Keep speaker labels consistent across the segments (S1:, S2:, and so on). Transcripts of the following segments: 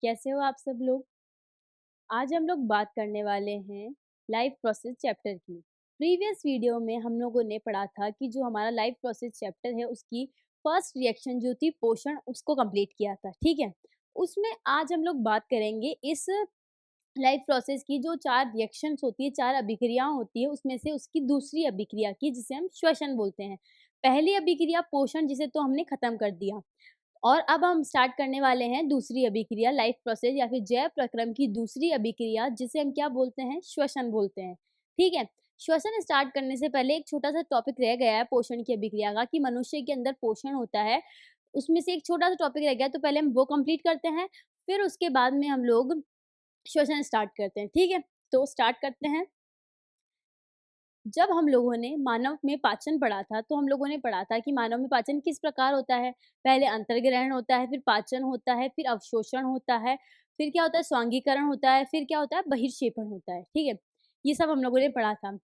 S1: कैसे हो आप सब लोग? आज हम लोग बात करने वाले हैं लाइफ प्रोसेस चैप्टर की। प्रीवियस वीडियो में हम लोगों ने पढ़ा था कि जो हमारा लाइफ प्रोसेस चैप्टर है उसकी फर्स्ट रिएक्शन जो थी पोषण उसको कंप्लीट किया था, ठीक है? उसमें आज हम लोग बात करेंगे इस लाइफ प्रोसेस की जो 4 रिएक्शंस होती है, 4 अभिक्रियाएँ होती है, उसमें से उसकी दूसरी अभिक्रिया की जिसे हम श्वसन बोलते हैं। पहली अभिक्रिया पोषण जिसे तो हमने खत्म कर दिया। और अब हम स्टार्ट करने वाले हैं दूसरी अभिक्रिया लाइफ प्रोसेस या फिर जैव प्रक्रम की दूसरी अभिक्रिया जिसे हम क्या बोलते हैं? श्वसन बोलते हैं, ठीक है? श्वसन स्टार्ट करने से पहले एक छोटा-सा टॉपिक रह गया है पोषण की अभिक्रिया का कि मनुष्य के अंदर पोषण होता है, उसमें से एक छोटा-सा टॉपिक रह गया है तो पहले हम वो कंप्लीट करते हैं, फिर उसके बाद में हम लोग श्वसन स्टार्ट करते हैं, ठीक है? तो स्टार्ट करते हैं। जब हम लोगों ने मानव में पाचन पढ़ा था, तो हम लोगों ने पढ़ा था कि मानव में पाचन किस प्रकार होता है। पहले अंतर्ग्रहण होता है, फिर पाचन होता है, फिर अवशोषण होता है, फिर क्या होता है स्वांगीकरण होता है, फिर क्या होता है बहिर्क्षेपण होता है, ठीक है? ये सब हम लोगों ने पढ़ा था।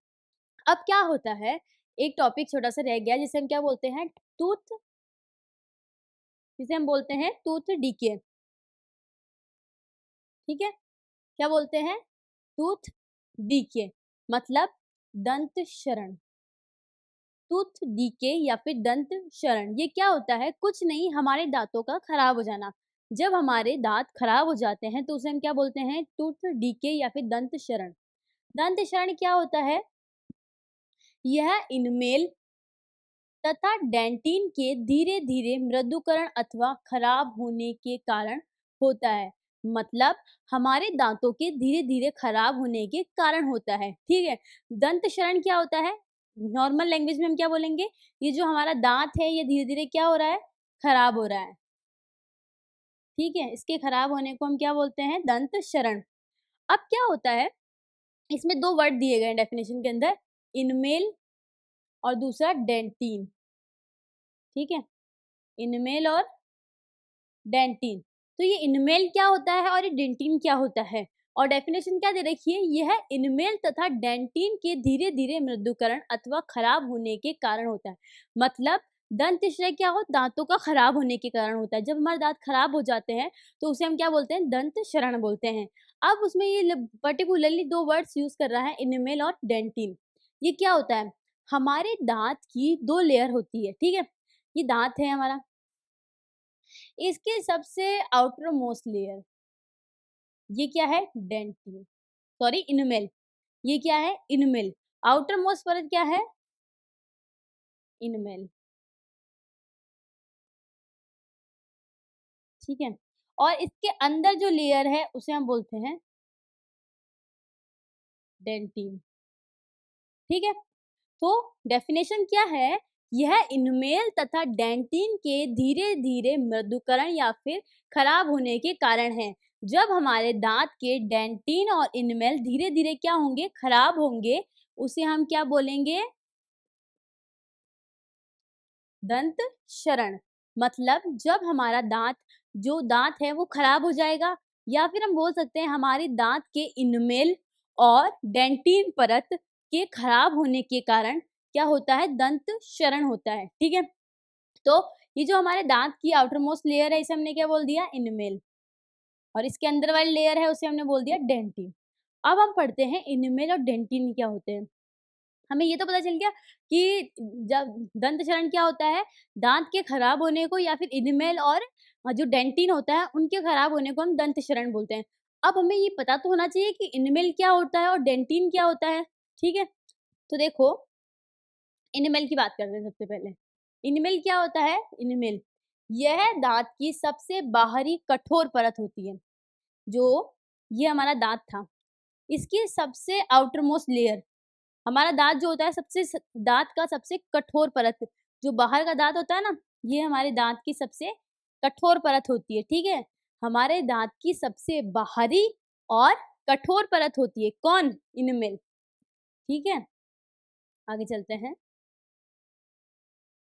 S1: अब क्या होता है, एक टॉपिक छोटा-सा रह गया जिसे हम क्या बोलते हैं टूथ जिसे हम बोलते हैं टूथ डीके, ठीक है? क्या बोलते हैं? टूथ डीके मतलब दंत क्षरण। टूथ डीके या फिर दंत क्षरण ये क्या होता है? कुछ नहीं हमारे दाँतों का खराब हो जाना। जब हमारे दाँत खराब हो जाते हैं तो उसे हम क्या बोलते हैं? टूथ डीके या फिर दंत क्षरण। दंत क्षरण क्या होता है? यह इनमेल तथा डेंटिन के धीरे-धीरे मृदुकरण अथवा खराब होने के कारण होता है। मतलब हमारे दाँतों के धीरे-धीरे खराब होने के कारण होता है, ठीक है? दंत क्षरण क्या होता है? नॉर्मल लैंग्वेज में हम क्या बोलेंगे? ये जो हमारा दाँत है ये धीरे-धीरे क्या हो रहा है? खराब हो रहा है, ठीक है? इसके खराब होने को हम क्या बोलते हैं? दंत क्षरण। अब क्या होता है? इसमें 2 वर्ड दिए गए हैं डेफिनिशन के अंदर, इनमेल और दूसरा डेंटिन, ठीक है? इनमेल और डेंटिन। तो ये इनमेल क्या होता है और ये डेंटिन क्या होता है? और डेफिनेशन क्या दे रखी है? यह इनमेल तथा डेंटिन के धीरे-धीरे मृदुकरण अथवा खराब होने के कारण होता है। मतलब दंत-क्षय क्या हो? दाँतों का खराब होने के कारण होता है। जब हमारे दाँत खराब हो जाते हैं, तो उसे हम क्या बोलते हैं? दंत क्षरण बोलते हैं। अब उसमें ये पर्टिकुलरली 2 वर्ड्स यूज़ कर रहा है इनमेल और डेंटिन। ये क्या होता है? हमारे दाँत की 2 लेयर होती है, ठीक है? ये दाँत है हमारा, इसके सबसे आउटर मोस्ट लेयर ये क्या है डेंटिन सॉरी इनमेल ये क्या है इनमेल आउटर मोस्ट परत क्या है इनमेल ठीक है और इसके अंदर जो लेयर है उसे हम बोलते हैं डेंटिन ठीक है तो डेफिनेशन क्या है यह इनमेल तथा डेंटिन के धीरे धीरे मृदुकरण या फिर खराब होने के कारण है जब हमारे दांत के डेंटिन और इनमेल धीरे धीरे क्या होंगे खराब होंगे उसे हम क्या बोलेंगे दंत शरण मतलब जब हमारा दांत जो दांत है वो खराब हो जाएगा या फिर हम बोल सकते हैं हमारे दांत के इनमेल और डेंटिन परत के खराब होने के कारण क्या होता है दंत शरण होता है ठीक है तो ये जो हमारे दांत की आउटर मोस्ट लेयर है इसे हमने क्या बोल दिया इनमेल और इसके अंदर वाली लेयर है उसे हमने बोल दिया डेंटिन अब हम पढ़ते हैं इनमेल और डेंटिन क्या होते हैं हमें ये तो पता चल गया कि जब दंत क्षरण क्या होता है दांत के खराब होने को या फिर इनमेल और जो डेंटिन होता है उनके खराब होने को हम दंत क्षरण बोलते हैं अब हमें ये पता तो होना चाहिए कि इनमेल क्या होता है और डेंटिन क्या होता है ठीक है तो देखो इनमेल की बात करते हैं सबसे पहले इनमेल क्या होता है इनमेल यह दांत की सबसे बाहरी कठोर परत होती है जो ये हमारा दांत था इसकी सबसे आउटर मोस्ट लेयर हमारा दाँत जो होता है दाँत का सबसे कठोर परत जो बाहर का दाँत होता है ना, ये हमारे दाँत की सबसे कठोर परत होती है, ठीक है? हमारे दाँत की सबसे बाहरी और कठोर परत होती है, कौन? इनमेल, ठीक है? आगे चलते हैं।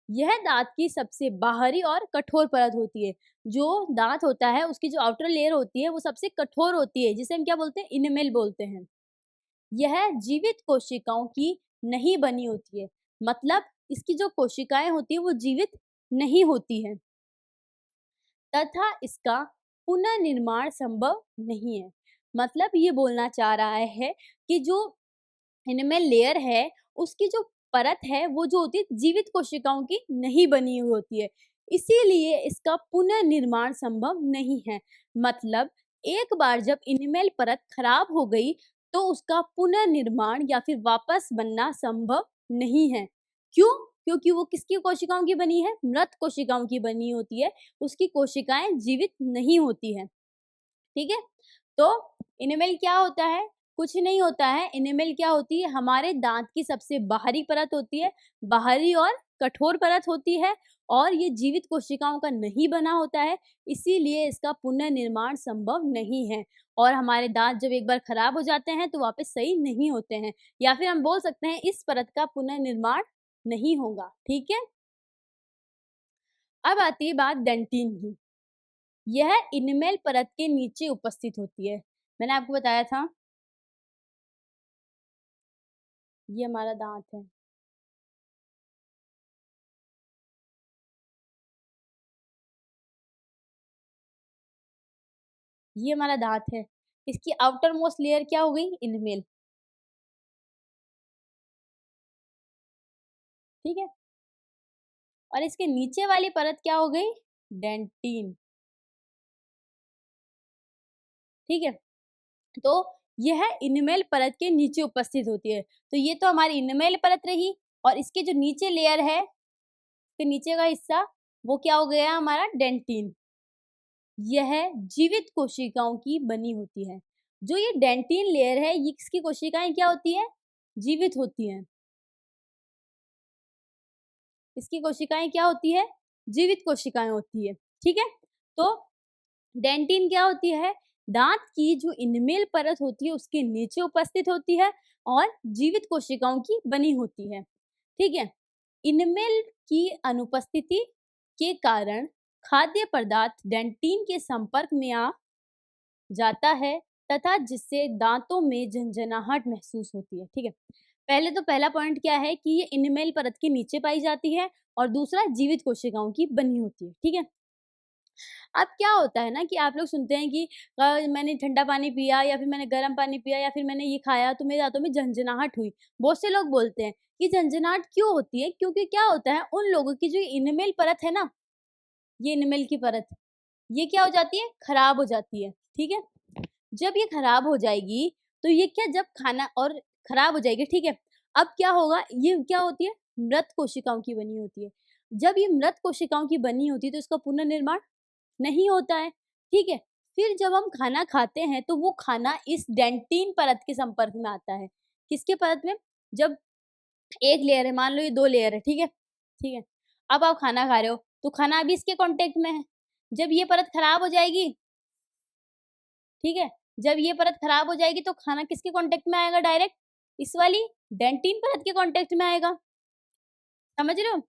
S1: यह दाँत की सबसे बाहरी और कठोर परत होती है। जो दाँत होता है उसकी जो आउटर लेयर होती है वो सबसे कठोर होती है, जिसे हम क्या बोलते हैं? इनमेल बोलते हैं। यह जीवित कोशिकाओं की नहीं बनी होती है मतलब इसकी जो कोशिकाएं होती है वो जीवित नहीं होती है तथा इसका पुनर्निर्माण संभव नहीं है। मतलब ये बोलना चाह रहा है कि जो इनमेल लेयर है, उसकी जो परत है वो जो होती है जीवित कोशिकाओं की नहीं बनी हुई होती है, इसीलिए इसका पुनर्निर्माण संभव नहीं है। मतलब एक बार जब इनमेल परत खराब हो गई तो उसका पुनर्निर्माण या फिर वापस बनना संभव नहीं है। क्यों? क्योंकि वो किसकी कोशिकाओं की बनी है? मृत कोशिकाओं की बनी होती है, उसकी कोशिकाएं जीवित नहीं होती है। ठीक है? तो इनेमेल क्या होता है? कुछ नहीं होता है। इनेमेल क्या होती है? हमारे दांत की सबसे बाहरी परत होती है, बाहरी और कठोर परत होती है, और ये जीवित कोशिकाओं का नहीं बना होता है, इसीलिए इसका पुनर्निर्माण संभव नहीं है। और हमारे दांत जब एक बार खराब हो जाते हैं तो वापस सही नहीं होते हैं, या फिर हम बोल सकते हैं इस परत का पुनर्निर्माण नहीं होगा। ठीक है? अब आती है बात डेंटिन की। यह इनमेल परत के नीचे उपस्थित होती है। मैंने आपको बताया था, ये हमारा दांत है। ये हमारा दांत है। इसकी आउटर मोस्ट लेयर क्या हो गई? इनमेल। ठीक है? और इसके नीचे वाली परत क्या हो गई? डेंटिन। ठीक है? तो यह इनमेल परत के नीचे उपस्थित होती है। तो ये तो हमारी इनमेल परत रही, और इसके जो नीचे लेयर है, इसके नीचे का हिस्सा, वो क्या हो गया हमारा? डेंटिन। यह जीवित कोशिकाओं की बनी होती है। जो ये डेंटिन लेयर है, ये किसकी कोशिकाएं क्या होती है? जीवित होती हैं। इसकी कोशिकाएं क्या होती है? जीवित कोशिकाएं होती है। ठीक है? तो डेंटिन क्या होती है? दांत की जो इनमेल परत होती है उसके नीचे उपस्थित होती है और जीवित कोशिकाओं की बनी होती है। ठीक है? इनमेल की अनुपस्थिति के कारण खाद्य पदार्थ डेंटिन के संपर्क में आ जाता है, तथा जिससे दांतों में झंझनाहट महसूस होती है। ठीक है? पहले तो पहला पॉइंट क्या है कि ये इनमेल परत के नीचे पाई जाती है, और दूसरा जीवित कोशिकाओं की बनी होती है। ठीक है? अब क्या होता है ना कि आप लोग सुनते हैं कि मैंने ठंडा पानी पिया, या फिर मैंने गर्म पानी पिया, या फिर मैंने ये खाया तो मेरे दांतों में झंझनाहट हुई। बहुत से लोग बोलते हैं कि झंझनाहट क्यों होती है? क्योंकि क्या होता है, उन लोगों की जो इनमेल परत है ना, ये इनमेल की परत, ये क्या हो जाती है? खराब हो जाती है। ठीक है? जब ये खराब हो जाएगी, तो ये क्या, जब खाना और खराब हो जाएगी, ठीक है? अब क्या होगा, ये क्या होती है? मृत कोशिकाओं की बनी होती है। जब ये मृत कोशिकाओं की बनी होती है तो इसका पुनर्निर्माण नहीं होता है। ठीक है? फिर जब हम खाना खाते हैं तो वो खाना इस डेंटिन परत के संपर्क में आता है। किसके परत में? जब एक लेयर है, मान लो ये 2 लेयर है, ठीक है? ठीक है? अब आप खाना खा रहे हो, तो खाना अभी इसके कॉन्टैक्ट में है। जब ये परत खराब हो जाएगी, ठीक है? जब ये परत खराब हो जाएगी तो खाना किसके कॉन्टैक्ट में आएगा? डायरेक्ट इस वाली डेंटिन परत के कॉन्टैक्ट में आएगा। समझ रहे हो?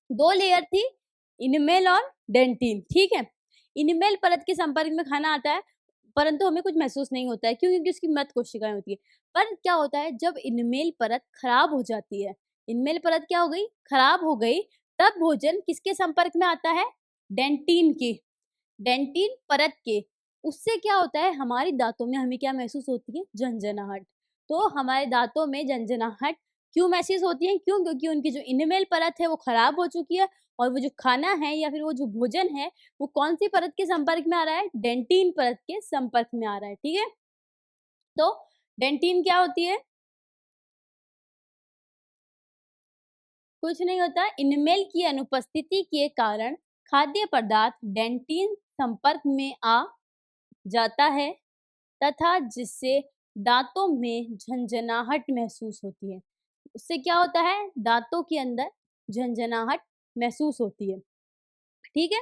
S1: 2 लेयर थी, इनमेल और डेंटिन, ठीक है? इनमेल परत के संपर्क में खाना आता है, परंतु हमें कुछ महसूस नहीं होता है। क्यों? क्योंकि उसकी मृत कोशिकाएँ होती है। पर क्या होता है, जब इनमेल परत खराब हो जाती है, इनमेल परत क्या हो गई? खराब हो गई, तब भोजन किसके संपर्क में आता है? डेंटिन के। डेंटिन परत के। उससे क्या होता है, हमारी दाँतों में हमें क्या महसूस होती है? झनझनाहट। तो हमारे दाँतों में झनझनाहट क्यों महसूस होती है? क्यों? क्योंकि उनकी जो इनेमल परत है वो खराब हो चुकी है, और वो जो खाना है या फिर वो जो भोजन है, वो कौन-सी परत के संपर्क में आ रहा है? डेंटिन परत के संपर्क में आ रहा है, ठीक है? तो डेंटिन क्या होती है? कुछ नहीं होता, इनेमल की अनुपस्थिति के कारण खाद्य पदार्थ डेंटिन संपर्क में आ जाता है, तथा जिससे दाँतों में झनझनाहट महसूस होती है। उससे क्या होता है? दाँतों के अंदर झनझनाहट महसूस होती है। ठीक है?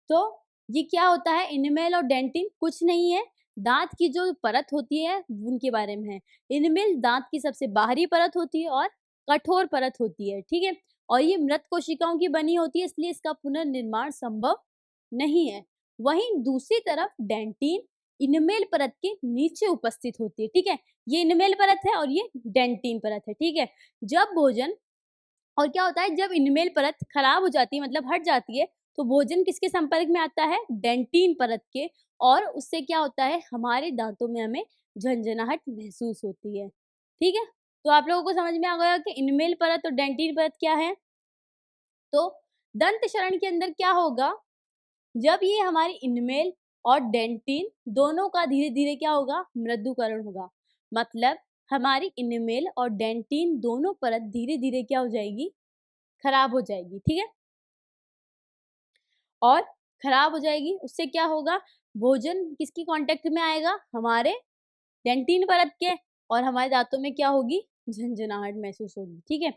S1: तो ये क्या होता है, इनेमल और डेंटिन कुछ नहीं है, दाँत की जो परत होती है उनके बारे में है। इनेमल दाँत की सबसे बाहरी परत होती है और कठोर परत होती है, ठीक है? और ये मृत कोशिकाओं की बनी होती है, इसलिए इसका पुनर्निर्माण संभव नहीं है। वहीं दूसरी तरफ डेंटिन इनेमल परत के नीचे उपस्थित होती है, ठीक है? ये इनेमल परत है और ये डेंटिन परत है, ठीक है? जब भोजन, और क्या होता है, जब इनेमल परत खराब हो जाती है, मतलब हट जाती है, तो भोजन किसके संपर्क में आता है? डेंटिन परत के, और उससे क्या होता है? हमारे दांतों में हमें झंझनाहट महसूस होती है। ठीक है? तो आप लोगों को समझ में आ गया कि इनमेल परत और डेंटिन परत क्या है? तो दंत शरण के अंदर क्या होगा? जब ये हमारी इनमेल और डेंटिन दोनों का धीरे-धीरे क्या होगा? मृदुकरण होगा। मतलब हमारी इनमेल और डेंटिन दोनों परत धीरे-धीरे क्या हो जाएगी? खराब हो जाएगी, ठीक है? और खराब हो जाएगी, उससे क्या होगा? भोजन किसकी कॉन्टैक्ट में आएगा? हमारे डेंटिन परत के, और हमारे दाँतों में क्या होगी? झनझनाहट महसूस होगी, ठीक है?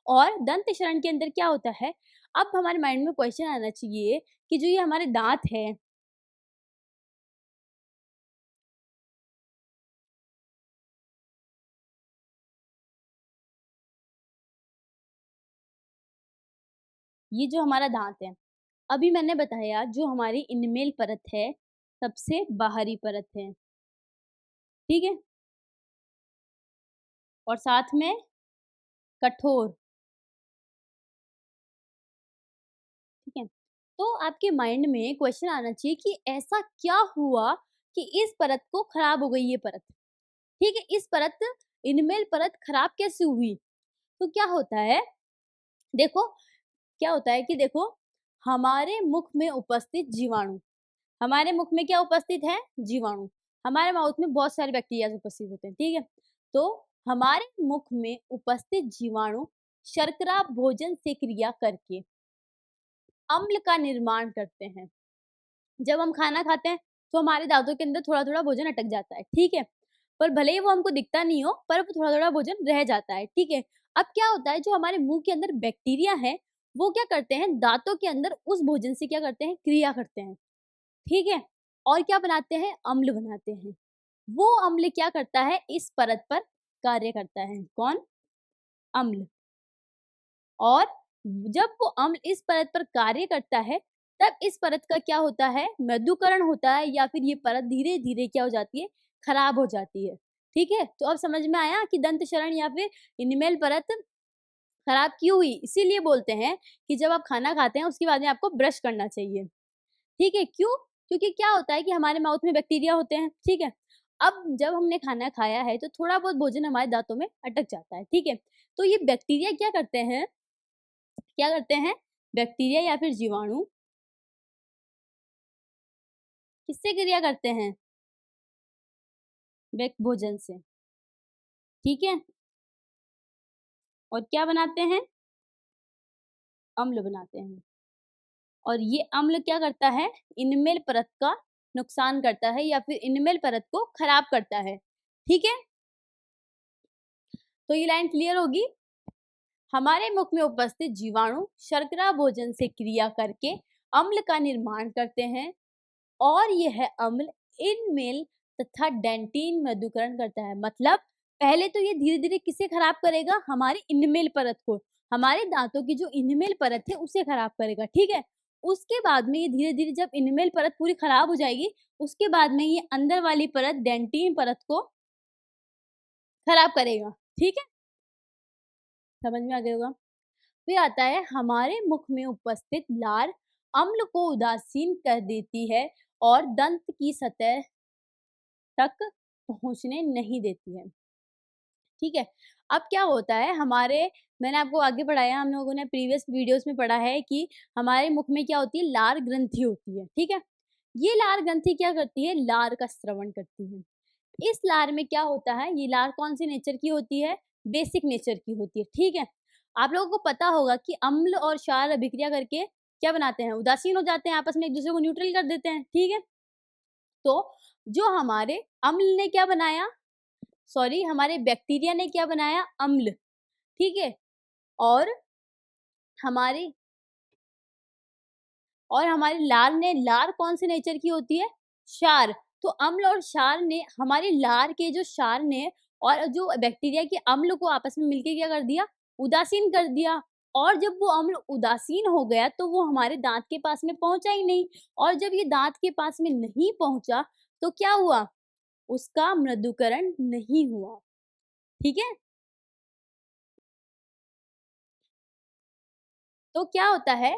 S1: और दंत शरण के अंदर क्या होता है? अब हमारे माइंड में क्वेश्चन आना चाहिए कि जो ये हमारे दाँत हैं, ये जो हमारा दाँत है, अभी मैंने बताया जो हमारी इनमेल परत है, सबसे बाहरी परत है, ठीक है? और साथ में कठोर, ठीक है? तो आपके माइंड में क्वेश्चन आना चाहिए कि ऐसा क्या हुआ कि इस परत को खराब हो गई ये परत, ठीक है? इस परत इनमेल परत खराब कैसे हुई? तो क्या होता है, देखो क्या होता है कि देखो, हमारे मुख में उपस्थित जीवाणु, हमारे मुख में क्या उपस्थित है? जीवाणु। हमारे माउथ में बहुत सारे बैक्टीरियाज़ उपस्थित होते हैं, ठीक है? तो हमारे मुख में उपस्थित जीवाणु शर्करा भोजन से क्रिया करके अम्ल का निर्माण करते हैं। जब हम खाना खाते हैं, तो हमारे दाँतों के अंदर थोड़ा-थोड़ा भोजन अटक जाता है, ठीक है? पर भले ही वो हमको दिखता नहीं हो, पर वो थोड़ा-थोड़ा भोजन रह जाता है, ठीक है? अब क्या होता है, जो हमारे मुँह के अंदर बैक्टीरिया है, वो क्या करते हैं, दाँतों के अंदर उस भोजन से क्या करते हैं, क्रिया करते हैं, ठीक है? और क्या बनाते हैं, अम्ल बनाते हैं। वो अम्ल क्या करता है, इस परत पर कार्य करता है। कौन? अम्ल। और जब वो अम्ल इस परत पर कार्य करता है, तब इस परत का क्या होता है, मृदुकरण होता है, या फिर ये परत धीरे-धीरे क्या हो जाती है, खराब हो जाती है। ठीक है? तो अब समझ में आया कि दंत शरण या फिर इनिमेल परत खराब क्यों हुई? इसीलिए बोलते हैं कि जब आप खाना खाते हैं, उसके बाद में आपको ब्रश करना चाहिए। ठीक है? क्यों? क्योंकि क्या होता है कि हमारे माउथ में बैक्टीरिया होते हैं, ठीक है? अब जब हमने खाना खाया है, तो थोड़ा बहुत भोजन हमारे दाँतों में अटक जाता है, ठीक है? तो ये बैक्टीरिया क्या करते हैं, बैक्टीरिया या फिर जीवाणु किससे क्रिया करते हैं? भोजन से, ठीक है? और क्या बनाते हैं? अम्ल बनाते हैं। और ये अम्ल क्या करता है? इनमेल परत का नुकसान करता है, या फिर इनमेल परत को खराब करता है, ठीक है? तो ये लाइन क्लियर होगी? हमारे मुख में उपस्थित जीवाणु शर्करा भोजन से क्रिया करके अम्ल का निर्माण करते हैं, और यह अम्ल इनमेल तथा डेंटिन मृदुकरण करता है। मतलब पहले तो ये धीरे-धीरे किसे खराब करेगा? हमारी इनमेल परत को। हमारे दाँतों की जो इनमेल परत है, उसे खराब करेगा, ठीक है? उसके बाद में ये धीरे-धीरे जब इनमेल परत पूरी खराब हो जाएगी, उसके बाद में ये अंदर वाली परत डेंटिन परत को खराब करेगा, ठीक है? समझ में आ गया होगा? फिर आता है, हमारे मुख में उपस्थित लार अम्ल को उदासीन कर देती है और दंत की सतह तक पहुँचने नहीं देती है। ठीक है? अब क्या होता है, मैंने आपको आगे पढ़ाया, हम लोगों ने प्रीवियस वीडियोज़ में पढ़ा है कि हमारे मुख में क्या होती है, लार ग्रंथि होती है, ठीक है? ये लार ग्रंथि क्या करती है, लार का स्रवण करती है। इस लार में क्या होता है, ये लार कौन-सी नेचर की होती है, बेसिक नेचर की होती है, ठीक है? आप लोगों को पता होगा कि अम्ल और क्षार अभिक्रिया करके क्या बनाते हैं, उदासीन हो जाते हैं, आपस में एक-दूसरे को न्यूट्रल कर देते हैं, ठीक है? तो जो हमारे अम्ल ने क्या बनाया, हमारे बैक्टीरिया ने क्या बनाया, अम्ल, ठीक है? और हमारी हमारी लार कौन-से नेचर की होती है? क्षार। तो अम्ल और क्षार ने हमारी लार के जो क्षार ने और जो बैक्टीरिया के अम्ल को आपस में मिलके क्या कर दिया? उदासीन कर दिया। और जब वो अम्ल उदासीन हो गया, तो वो हमारे दाँत के पास में पहुँचा ही नहीं, और जब ये दाँत के पास में नहीं पहुँचा, तो क्या हुआ? उसका मृदुकरण नहीं हुआ। ठीक है? तो क्या होता है,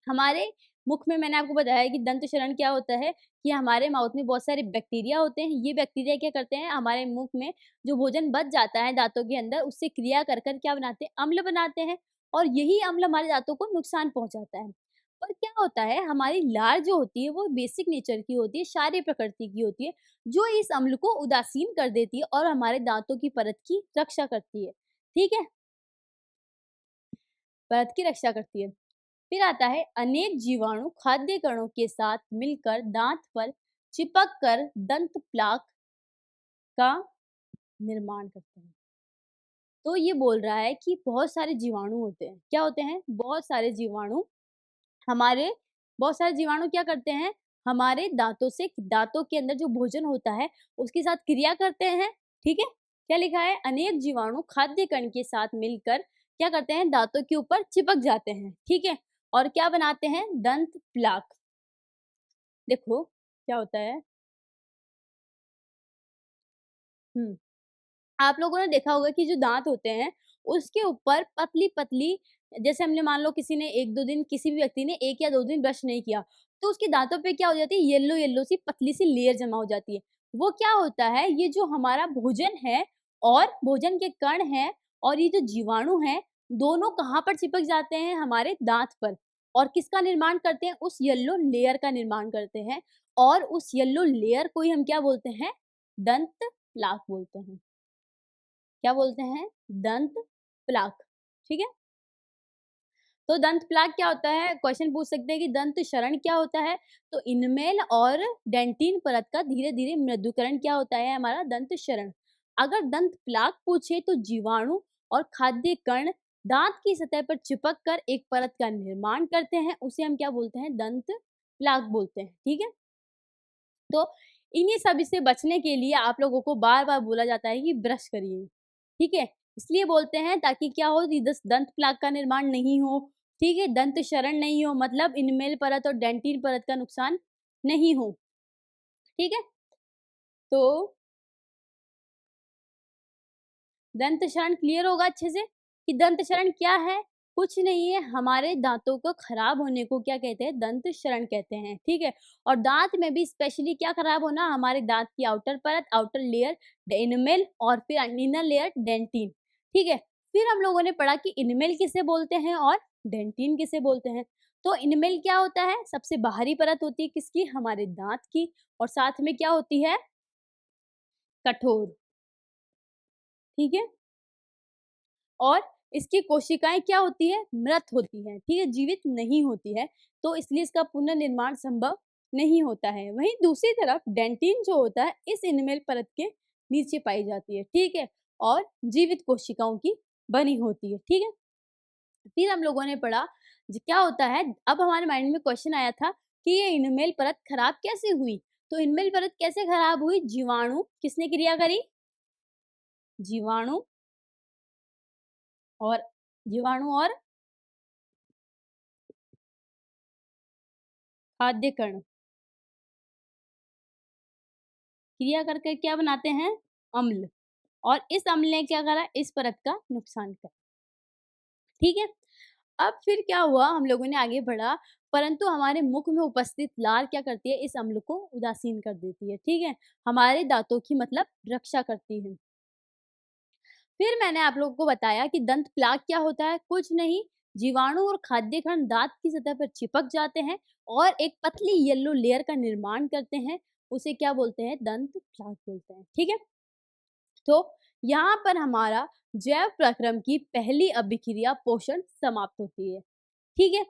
S1: हमारे मुख में मैंने आपको बताया कि दंत शरण क्या होता है कि हमारे माउथ में बहुत सारे बैक्टीरिया होते हैं। ये बैक्टीरिया क्या करते हैं, हमारे मुख में जो भोजन बच जाता है दाँतों के अंदर, उससे क्रिया कर कर क्या बनाते हैं, अम्ल बनाते हैं और यही अम्ल हमारे दाँतों को नुकसान पहुँचाता है। पर क्या होता है, हमारी लार जो होती है वो बेसिक नेचर की होती है, क्षारीय प्रकृति की होती है, जो इस अम्ल को उदासीन कर देती है और हमारे दाँतों की परत की रक्षा करती है। ठीक है? परत की रक्षा करती है। फिर आता है अनेक जीवाणु खाद्य कणों के साथ मिलकर दांत पर चिपक कर दंत प्लाक का निर्माण करते हैं। तो ये बोल रहा है कि बहुत सारे जीवाणु होते हैं। क्या होते हैं? बहुत सारे जीवाणु हमारे बहुत सारे जीवाणु क्या करते हैं? हमारे दांतों से दांतों के अंदर जो भोजन होता है उसके साथ क्रिया करते हैं। ठीक है? क्या लिखा है? अनेक जीवाणु खाद्य कण के साथ मिलकर क्या करते हैं? दांतों के ऊपर चिपक जाते हैं। ठीक है? और क्या बनाते हैं? दंत प्लाक। देखो क्या होता है। हुँ। आप लोगों ने देखा होगा कि जो दाँत होते हैं, उसके ऊपर पतली-पतली, जैसे हमने मान लो किसी ने 1-2 दिन, किसी भी व्यक्ति ने 1 या 2 दिन ब्रश नहीं किया, तो उसके दाँतों पे क्या हो जाती है, येलो-येलो सी पतली-सी लेयर जमा हो जाती है। वो क्या होता है, ये जो हमारा भोजन है और भोजन के कण हैं और ये जो जीवाणु हैं, दोनों कहाँ पर चिपक जाते हैं? हमारे दाँत पर। और किसका निर्माण करते हैं? उस येलो लेयर का निर्माण करते हैं और उस येलो लेयर को ही हम क्या बोलते हैं? दंत प्लाक बोलते हैं। क्या बोलते हैं? दंत प्लाक, ठीक है? तो दंत प्लाक क्या होता है? क्वेश्चन पूछ सकते हैं कि दंत शरण क्या होता है? तो इनमेल और डेंटिन परत का धीरे-धीरे मृदुकरण क्या होता है? हमारा दंत शरण। अगर दंत प्लाक पूछे तो जीवाणु और खाद्य कण दाँत की सतह पर चिपक कर एक परत का निर्माण करते हैं, उसे हम क्या बोलते हैं? दंत प्लाक बोलते हैं, ठीक है? तो इन्हीं सब से बचने के लिए आप लोगों को बार-बार बोला जाता है कि ब्रश करिए, ठीक है? इसलिए बोलते हैं ताकि क्या हो, कि दस दंत प्लाक का निर्माण नहीं हो, ठीक है? दंत शरण नहीं हो, मतलब इनमेल परत और डेंटिन परत का नुकसान नहीं हो, ठीक है? तो दंत शरण क्लियर होगा अच्छे से कि दंत शरण क्या है? कुछ नहीं है, हमारे दाँतों को खराब होने को क्या कहते हैं? दंत शरण कहते हैं, ठीक है? और दाँत में भी स्पेशली क्या खराब होना? हमारे दाँत की आउटर परत, आउटर लेयर इनेमल और फिर इनर लेयर डेंटिन, ठीक है? फिर हम लोगों ने पढ़ा कि इनेमल किसे बोलते हैं और डेंटिन किसे बोलते हैं। तो इनेमल क्या होता है? सबसे बाहरी परत होती है किसकी? हमारे दाँत की, और साथ में क्या होती है? कठोर, ठीक है? और इसकी कोशिकाएँ क्या होती है? मृत होती हैं, ठीक है? जीवित नहीं होती है, तो इसलिए इसका पुनर्निर्माण संभव नहीं होता है। वहीं दूसरी तरफ डेंटिन जो होता है, इस इनमेल परत के नीचे पाई जाती है, ठीक है? और जीवित कोशिकाओं की बनी होती है, ठीक है? फिर हम लोगों ने पढ़ा क्या होता है, अब हमारे माइंड में क्वेश्चन आया था कि ये इनमेल परत खराब कैसे हुई? तो इनमेल परत कैसे खराब हुई? जीवाणु किसने क्रिया करी? जीवाणु और जीवाणु और खाद्य कण क्रिया कर कर क्या बनाते हैं? अम्ल। और इस अम्ल ने क्या करा? इस परत का नुकसान करा। ठीक है? अब फिर क्या हुआ, हम लोगों ने आगे बढ़ा, परंतु हमारे मुख में उपस्थित लार क्या करती है? इस अम्ल को उदासीन कर देती है, ठीक है? हमारे दाँतों की मतलब रक्षा करती है। फिर मैंने आप लोगों को बताया कि दंत प्लाक क्या होता है? कुछ नहीं, जीवाणु और खाद्य कण दाँत की सतह पर चिपक जाते हैं और एक पतली येलो लेयर का निर्माण करते हैं, उसे क्या बोलते हैं? दंत प्लाक बोलते हैं, ठीक है? तो यहाँ पर हमारा जैव प्रक्रम की पहली अभिक्रिया पोषण समाप्त होती है, ठीक है?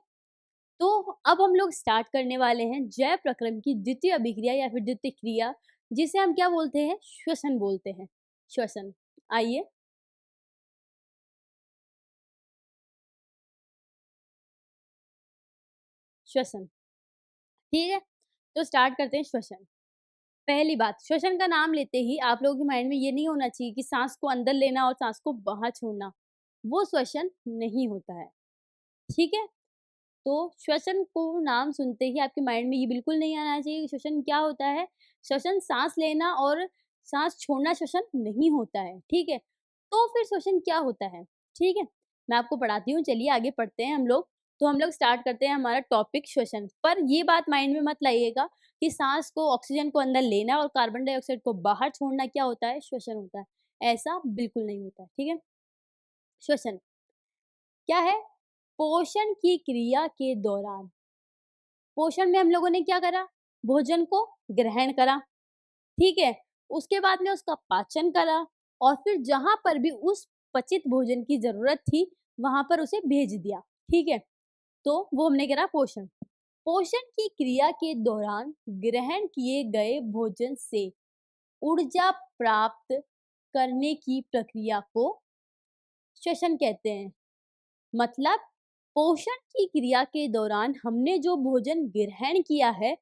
S1: तो अब हम लोग स्टार्ट करने वाले हैं जैव प्रक्रम की द्वितीय अभिक्रिया या फिर द्वितीय क्रिया, जिसे हम क्या बोलते हैं? श्वसन बोलते हैं, श्वसन। आइए, श्वसन, ठीक है? तो स्टार्ट करते हैं श्वसन। पहली बात, श्वसन का नाम लेते ही आप लोगों के माइंड में ये नहीं होना चाहिए कि साँस को अंदर लेना और साँस को बाहर छोड़ना, वो श्वसन नहीं होता है, ठीक है? तो श्वसन को नाम सुनते ही आपके माइंड में ये बिल्कुल नहीं आना चाहिए कि श्वसन क्या होता है? श्वसन साँस लेना और साँस छोड़ना श्वसन नहीं होता है, ठीक है? तो फिर श्वसन क्या होता है? ठीक है? मैं आपको पढ़ाती हूँ, चलिए आगे पढ़ते हैं हम लोग। तो हम लोग स्टार्ट करते हैं हमारा टॉपिक श्वसन। पर ये बात माइंड में मत लाइएगा कि सांस को, ऑक्सीजन को अंदर लेना और कार्बन डाइऑक्साइड को बाहर छोड़ना क्या होता है, श्वसन होता है। ऐसा बिल्कुल नहीं होता, ठीक है। श्वसन क्या है? पोषण की क्रिया के दौरान, पोषण में हम लोगों ने क्या करा, भोजन को ग्रहण करा, ठीक है। उसके बाद में उसका पाचन करा और फिर जहां पर भी उस पचित भोजन की जरूरत थी वहां पर उसे भेज दिया, ठीक है। तो वो हमने करा पोषण। पोषण की क्रिया के दौरान ग्रहण किए गए भोजन से ऊर्जा प्राप्त करने की प्रक्रिया को श्वसन कहते हैं। मतलब पोषण की क्रिया के दौरान हमने जो भोजन ग्रहण किया है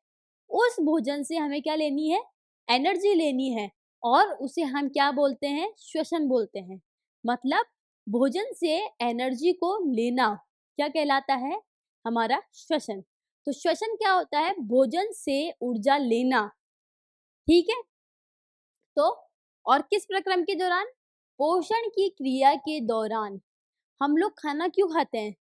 S1: उस भोजन से हमें क्या लेनी है, एनर्जी लेनी है और उसे हम क्या बोलते हैं, श्वसन बोलते हैं। मतलब भोजन से एनर्जी को लेना क्या कहलाता है, हमारा श्वसन। तो श्वसन क्या होता है, भोजन से ऊर्जा लेना, ठीक है। तो और किस प्रक्रम के दौरान, पोषण की क्रिया के दौरान। हम लोग खाना क्यों खाते हैं,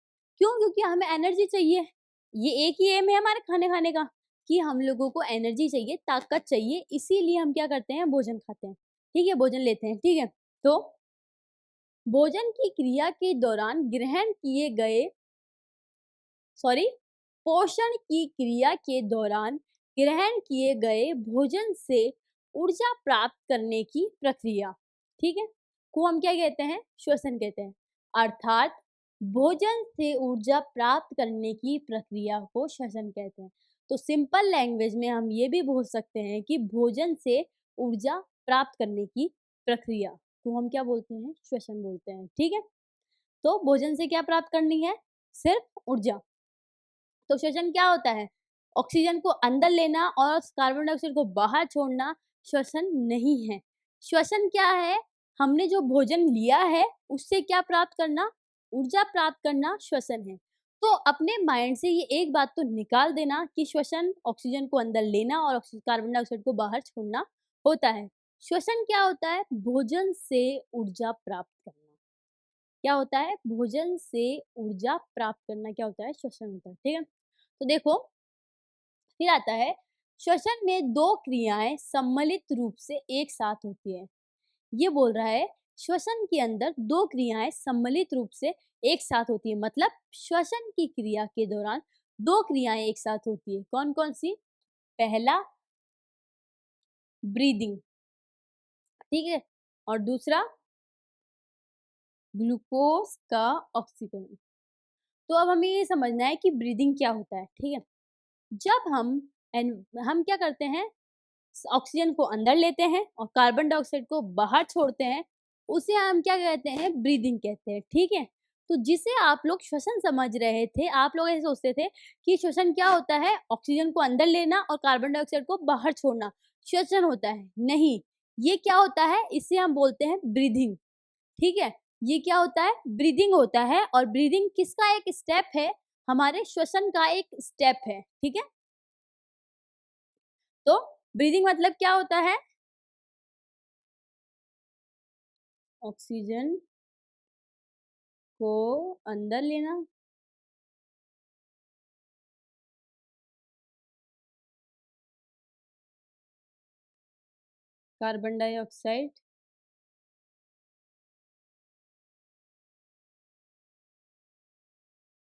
S1: क्यों, क्योंकि हमें एनर्जी चाहिए। ये एक ही एम है हमारे खाने खाने का कि हम लोगों को एनर्जी चाहिए, ताकत चाहिए, इसीलिए हम क्या करते हैं, भोजन खाते हैं, ठीक है, भोजन लेते हैं, ठीक है। तो भोजन की क्रिया के दौरान ग्रहण किए गए, सॉरी, पोषण की क्रिया के दौरान ग्रहण किए गए भोजन से ऊर्जा प्राप्त करने की प्रक्रिया, ठीक है, को हम क्या कहते हैं, श्वसन कहते हैं। अर्थात भोजन से ऊर्जा प्राप्त करने की प्रक्रिया को श्वसन कहते हैं। तो सिंपल लैंग्वेज में हम ये भी बोल सकते हैं कि भोजन से ऊर्जा प्राप्त करने की प्रक्रिया को हम क्या बोलते हैं, श्वसन बोलते हैं, ठीक है। तो भोजन से क्या प्राप्त करनी है, सिर्फ ऊर्जा। तो श्वसन क्या होता है, ऑक्सीजन को अंदर लेना और कार्बन डाइऑक्साइड को बाहर छोड़ना श्वसन नहीं है। श्वसन क्या है, हमने जो भोजन लिया है उससे क्या प्राप्त करना, ऊर्जा प्राप्त करना श्वसन है। तो अपने माइंड से ये एक बात तो निकाल देना कि श्वसन ऑक्सीजन को अंदर लेना और कार्बन डाइऑक्साइड को बाहर छोड़ना होता है। श्वसन क्या होता है, भोजन से ऊर्जा प्राप्त करना। क्या होता है, भोजन से ऊर्जा प्राप्त करना क्या होता है, श्वसन होता है, ठीक है। तो देखो फिर आता है, श्वसन में दो क्रियाएं सम्मिलित रूप से एक साथ होती है। ये बोल रहा है श्वसन के अंदर दो क्रियाएं सम्मिलित रूप से एक साथ होती है। मतलब श्वसन की क्रिया के दौरान दो क्रियाएं एक साथ होती है। कौन कौन सी, पहला ब्रीदिंग, ठीक है, और दूसरा ग्लूकोज का ऑक्सीकरण। तो अब हमें ये समझना है कि ब्रीदिंग क्या होता है, ठीक है। जब हम क्या करते हैं, ऑक्सीजन को अंदर लेते हैं और कार्बन डाइऑक्साइड को बाहर छोड़ते हैं, उसे हम क्या कहते हैं, ब्रीदिंग कहते हैं, ठीक है। तो जिसे आप लोग श्वसन समझ रहे थे, आप लोग ऐसे सोचते थे कि श्वसन क्या होता है, ऑक्सीजन को अंदर लेना और कार्बन डाइऑक्साइड को बाहर छोड़ना श्वसन होता है। नहीं, ये क्या होता है, इसे हम बोलते हैं ब्रीदिंग, ठीक है। ये क्या होता है, ब्रीदिंग होता है। और ब्रीदिंग किसका एक स्टेप है, हमारे श्वसन का एक स्टेप है, ठीक है। तो ब्रीदिंग मतलब क्या होता है, ऑक्सीजन को अंदर लेना, कार्बन डाइऑक्साइड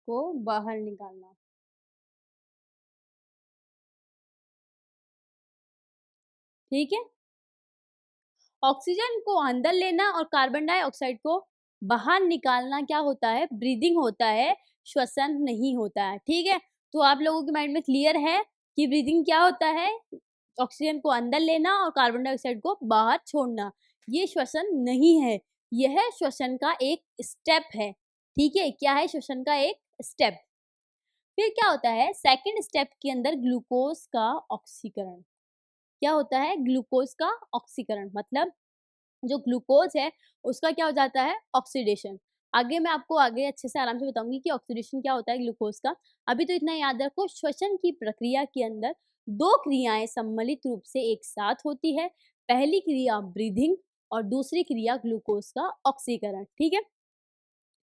S1: को बाहर निकालना, ठीक है। ऑक्सीजन को अंदर लेना और कार्बन डाइऑक्साइड को बाहर निकालना क्या होता है, ब्रीदिंग होता है, श्वसन नहीं होता है, ठीक है। तो आप लोगों के माइंड में क्लियर है कि ब्रीदिंग क्या होता है, ऑक्सीजन को अंदर लेना और कार्बन डाइऑक्साइड को बाहर छोड़ना। ये श्वसन नहीं है, यह श्वसन का एक स्टेप है, ठीक है। क्या है, श्वसन का एक स्टेप। फिर क्या होता है, सेकंड स्टेप के अंदर ग्लूकोज का ऑक्सीकरण। क्या होता है, ग्लूकोज का ऑक्सीकरण। मतलब जो ग्लूकोज है उसका क्या हो जाता है, ऑक्सीडेशन। आगे मैं आपको आगे अच्छे से आराम से बताऊंगी कि ऑक्सीडेशन क्या होता है ग्लूकोज का। अभी तो इतना याद रखो, श्वसन की प्रक्रिया के अंदर दो क्रियाएं सम्मिलित रूप से एक साथ होती है। पहली क्रिया ब्रीदिंग और दूसरी क्रिया ग्लूकोज का ऑक्सीकरण, ठीक है।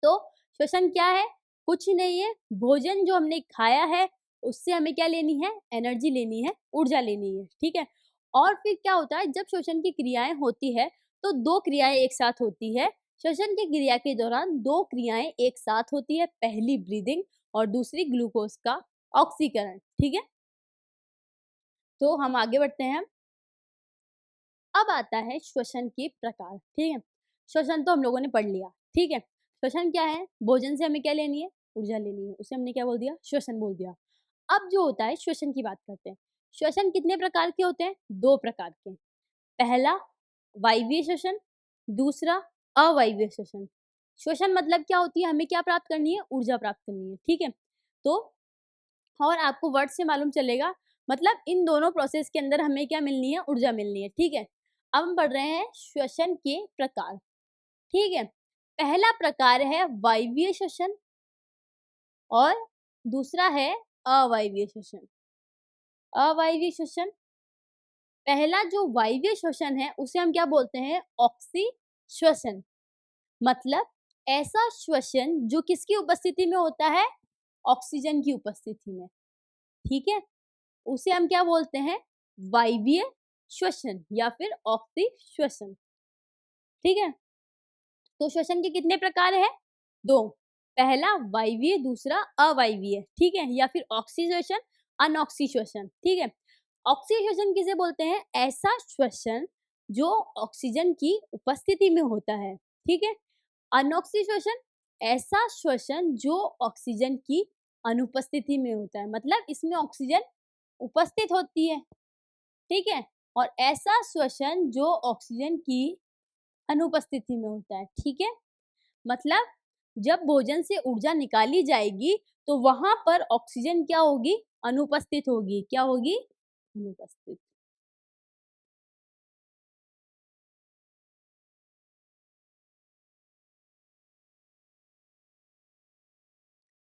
S1: तो श्वसन क्या है, कुछ नहीं है, भोजन जो हमने खाया है उससे हमें क्या लेनी है, एनर्जी लेनी है, ऊर्जा लेनी है, ठीक है। और फिर क्या होता है, जब श्वसन की क्रियाएं होती है तो दो क्रियाएं एक साथ होती है। श्वसन की क्रिया के दौरान दो क्रियाएं एक साथ होती है, पहली ब्रीदिंग और दूसरी ग्लूकोज का ऑक्सीकरण, ठीक है। तो हम आगे बढ़ते हैं। अब आता है श्वसन के प्रकार, ठीक है। श्वसन तो हम लोगों ने पढ़ लिया, ठीक है। श्वसन क्या है, भोजन से हमें क्या लेनी है, ऊर्जा लेनी है, उसे हमने क्या बोल दिया, श्वसन बोल दिया। अब जो होता है श्वसन की बात करते हैं। श्वसन कितने प्रकार के होते हैं, दो प्रकार के। पहला वायवीय श्वसन, दूसरा अवायवीय श्वसन। श्वसन मतलब क्या होती है, हमें क्या प्राप्त करनी है, ऊर्जा प्राप्त करनी है, ठीक है। तो और आपको वर्ड से मालूम चलेगा, मतलब इन दोनों प्रोसेस के अंदर हमें क्या मिलनी है, ऊर्जा मिलनी है, ठीक है। अब हम पढ़ रहे हैं श्वसन के प्रकार, ठीक है। पहला प्रकार है वायवीय श्वसन और दूसरा है अवायवीय श्वसन। अवायवीय श्वसन, पहला जो वायवीय श्वसन है उसे हम क्या बोलते हैं, ऑक्सी श्वसन। मतलब ऐसा श्वसन जो किसकी उपस्थिति में होता है, ऑक्सीजन की उपस्थिति में, ठीक है। उसे हम क्या बोलते हैं, वायवीय श्वसन या फिर ऑक्सी श्वसन, ठीक है। तो श्वसन के कितने प्रकार है, दो। पहला वायवीय, दूसरा अवायवीय, ठीक है, या फिर ऑक्सी श्वसन, अनऑक्सी श्वसन, ठीक है। ऑक्सी श्वसन किसे बोलते हैं, ऐसा श्वसन जो ऑक्सीजन की उपस्थिति में होता है, ठीक है। अनऑक्सी श्वसन, ऐसा श्वसन जो ऑक्सीजन की अनुपस्थिति में होता है, मतलब इसमें ऑक्सीजन उपस्थित होती है, ठीक है। और ऐसा श्वसन जो ऑक्सीजन की अनुपस्थिति में होता है, ठीक है। मतलब जब भोजन से ऊर्जा निकाली जाएगी तो वहां पर ऑक्सीजन क्या होगी, अनुपस्थित होगी, क्या होगी, अनुपस्थित,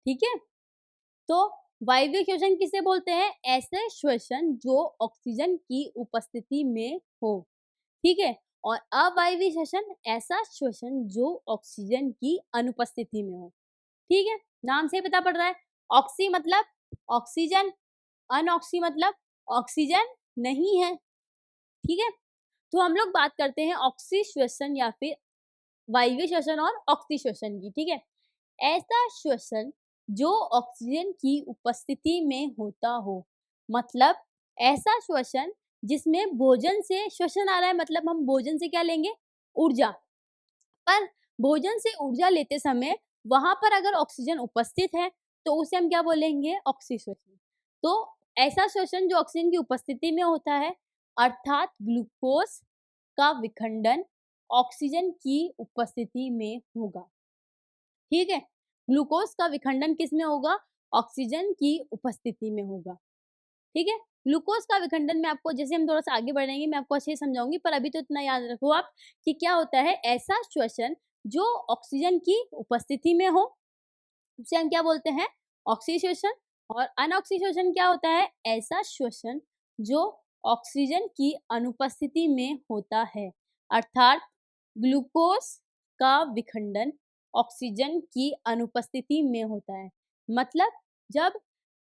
S1: ठीक है। तो वायवीय श्वसन किसे बोलते हैं, ऐसे श्वसन जो ऑक्सीजन की उपस्थिति में हो, ठीक है। और अवायवीय श्वसन, ऐसा श्वसन जो ऑक्सीजन की अनुपस्थिति में हो, ठीक है। नाम से ही पता पड़ रहा है, ऑक्सी मतलब ऑक्सीजन, अनऑक्सी मतलब ऑक्सीजन नहीं है, ठीक है। तो हम लोग बात करते हैं ऑक्सी श्वसन या फिर वायवीय श्वसन और ऑक्सी श्वसन की, ठीक है। ऐसा श्वसन जो ऑक्सीजन की उपस्थिति में होता हो, मतलब ऐसा श्वसन जिसमें भोजन से श्वसन आ रहा है, मतलब हम भोजन से क्या लेंगे, ऊर्जा। पर भोजन से ऊर्जा लेते समय वहां पर अगर ऑक्सीजन उपस्थित है तो उसे हम क्या बोलेंगे, ऑक्सी श्वसन। तो ऐसा श्वसन जो ऑक्सीजन की उपस्थिति में होता है, अर्थात ग्लूकोज का विखंडन ऑक्सीजन की उपस्थिति में होगा, ठीक है। ग्लूकोज का विखंडन किस में होगा, ऑक्सीजन की उपस्थिति में होगा, ठीक है। ग्लूकोज का विखंडन में आपको, जैसे हम थोड़ा सा आगे बढ़ेंगे मैं आपको अच्छे से समझाऊंगी, पर अभी तो इतना याद रखो आप कि क्या होता है, ऐसा श्वसन जो ऑक्सीजन की उपस्थिति में हो उसे हम क्या बोलते हैं, ऑक्सी श्वसन। और अनऑक्सी श्वसन क्या होता है, ऐसा श्वसन जो ऑक्सीजन की अनुपस्थिति में होता है, अर्थात ग्लूकोज का विखंडन ऑक्सीजन की अनुपस्थिति में होता है। मतलब जब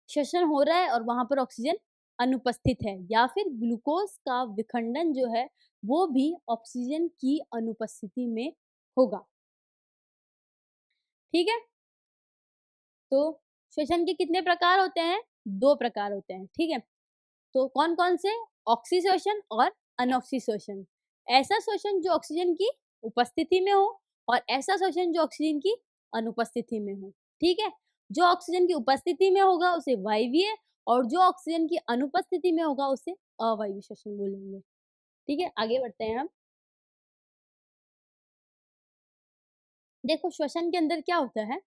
S1: श्वसन हो रहा है और वहां पर ऑक्सीजन अनुपस्थित है, या फिर ग्लूकोज का विखंडन जो है वो भी ऑक्सीजन की अनुपस्थिति में होगा, ठीक है। तो श्वसन के कितने प्रकार होते हैं, दो प्रकार होते हैं, ठीक है। तो कौन कौन से, ऑक्सी श्वसन और अनऑक्सी श्वसन। ऐसा श्वसन जो ऑक्सीजन की उपस्थिति में हो और ऐसा श्वसन जो ऑक्सीजन की अनुपस्थिति में हो, ठीक है। जो ऑक्सीजन की उपस्थिति में होगा उसे वायवीय और जो ऑक्सीजन की अनुपस्थिति में होगा उसे अवायवीय श्वसन बोलेंगे, ठीक है। आगे बढ़ते हैं हम। देखो श्वसन के अंदर क्या होता है,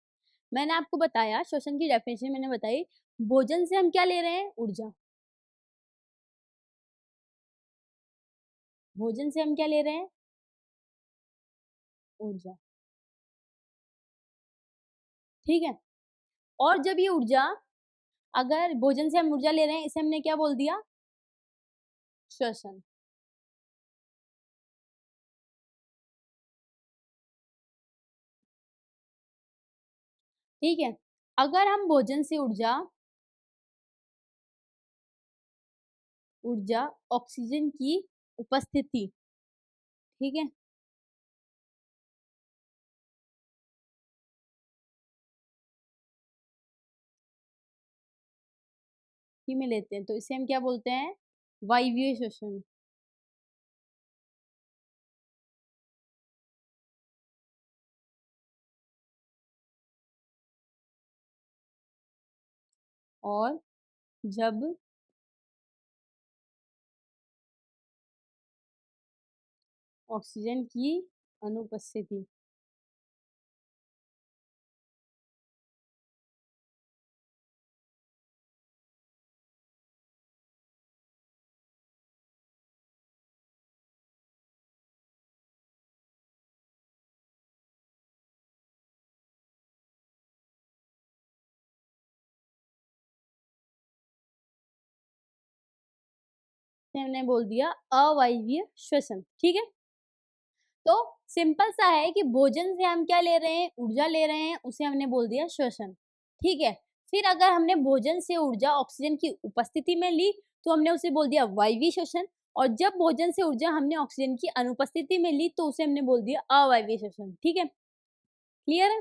S1: मैंने आपको बताया, श्वसन की डेफिनेशन मैंने बताई, भोजन से हम क्या ले रहे हैं, ऊर्जा। भोजन से हम क्या ले रहे हैं, ऊर्जा, ठीक है। और जब ये ऊर्जा, अगर भोजन से हम ऊर्जा ले रहे हैं, इसे हमने क्या बोल दिया, श्वसन, ठीक है। अगर हम भोजन से ऊर्जा ऊर्जा ऑक्सीजन की उपस्थिति, ठीक है, ही में लेते हैं तो इसे हम क्या बोलते हैं, वायवीय श्वसन। और जब ऑक्सीजन की अनुपस्थिति, हमने बोल दिया अवायवीय श्वसन, ठीक है। तो सिंपल सा है कि भोजन से हम क्या ले रहे हैं, ऊर्जा ले रहे हैं, उसे हमने बोल दिया श्वसन, ठीक है। फिर अगर हमने भोजन से ऊर्जा ऑक्सीजन की उपस्थिति में ली तो हमने उसे बोल दिया वायवीय श्वसन, और जब भोजन से ऊर्जा हमने ऑक्सीजन की अनुपस्थिति में ली तो उसे हमने बोल दिया अवायवीय श्वसन, ठीक है। क्लियर है।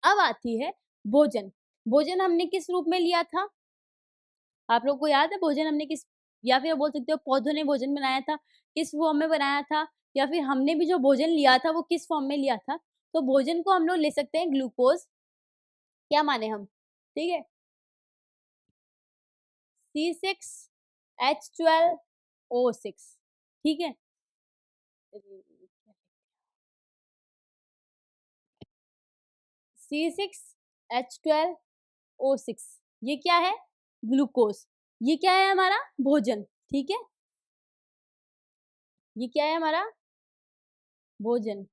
S1: अब आती है भोजन। भोजन हमने किस रूप में लिया था, आप लोग को याद है भोजन हमने किस, या फिर बोल सकते हो पौधों ने भोजन बनाया था, किस फॉर्म में बनाया था, या फिर हमने भी जो भोजन लिया था वो किस फॉर्म में लिया था। तो भोजन को हम लोग ले सकते हैं ग्लूकोज, क्या माने हम, ठीक है, C6H12O6, ठीक है। C6H12O6 ये क्या है, ग्लूकोज। ये क्या है हमारा भोजन, ठीक है, ये क्या है हमारा भोजन,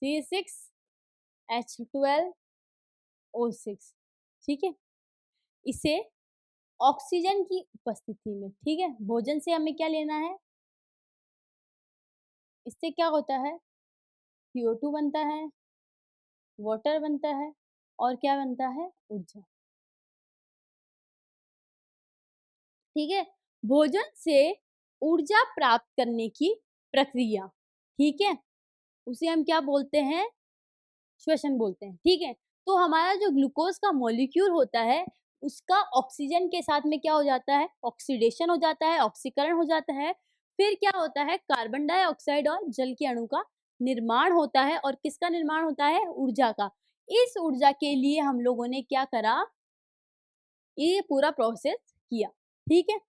S1: C6H12O6, ठीक है। इसे ऑक्सीजन की उपस्थिति में, ठीक है, भोजन से हमें क्या लेना है, इससे क्या होता है, CO2 बनता है, वाटर बनता है, और क्या बनता है, ऊर्जा, ठीक है। भोजन से ऊर्जा प्राप्त करने की प्रक्रिया, ठीक है, उसे हम क्या बोलते हैं, श्वसन बोलते हैं, ठीक है। तो हमारा जो ग्लूकोज का मॉलिक्यूल होता है उसका ऑक्सीजन के साथ में क्या हो जाता है, ऑक्सीडेशन हो जाता है, ऑक्सीकरण हो जाता है। फिर क्या होता है, कार्बन डाइऑक्साइड और जल के अणु का निर्माण होता है, और किसका निर्माण होता है, ऊर्जा का। इस ऊर्जा के लिए हम लोगों ने क्या करा, ये पूरा प्रोसेस किया, ठीक है।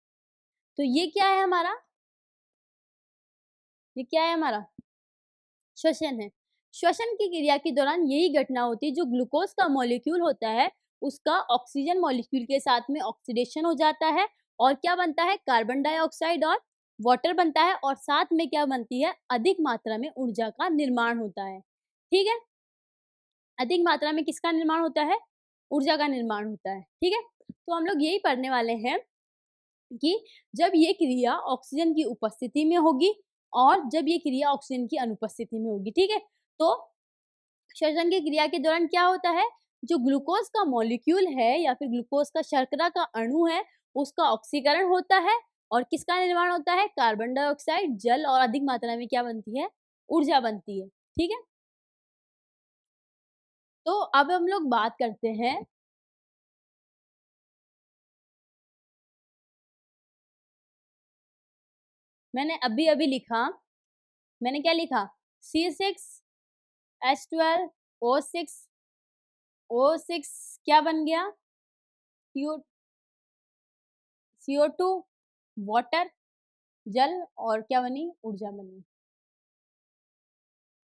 S1: तो ये क्या है हमारा, ये क्या है हमारा श्वसन है। श्वसन की क्रिया के दौरान यही घटना होती है, जो ग्लूकोज का मॉलिक्यूल होता है उसका ऑक्सीजन मॉलिक्यूल के साथ में ऑक्सीडेशन हो जाता है, और क्या बनता है, कार्बन डाइऑक्साइड और वाटर बनता है, और साथ में क्या बनती है, अधिक मात्रा में ऊर्जा का निर्माण होता है, ठीक है। अधिक मात्रा में किसका निर्माण होता है, ऊर्जा का निर्माण होता है, ठीक है। तो हम लोग यही पढ़ने वाले हैं कि जब ये क्रिया ऑक्सीजन की उपस्थिति में होगी और जब ये क्रिया ऑक्सीजन की अनुपस्थिति में होगी, ठीक है। तो श्वसन की क्रिया के दौरान क्या होता है, जो ग्लूकोज का मॉलिक्यूल है या फिर ग्लूकोज का शर्करा का अणु है उसका ऑक्सीकरण होता है, और किसका निर्माण होता है, कार्बन डाइऑक्साइड, जल, और अधिक मात्रा में क्या बनती है, ऊर्जा बनती है, ठीक है। तो अब हम लोग बात करते हैं, मैंने अभी अभी लिखा, मैंने क्या लिखा, C6H12O6 क्या बन गया, CO CO2, वाटर, जल, और क्या बनी, ऊर्जा बनी।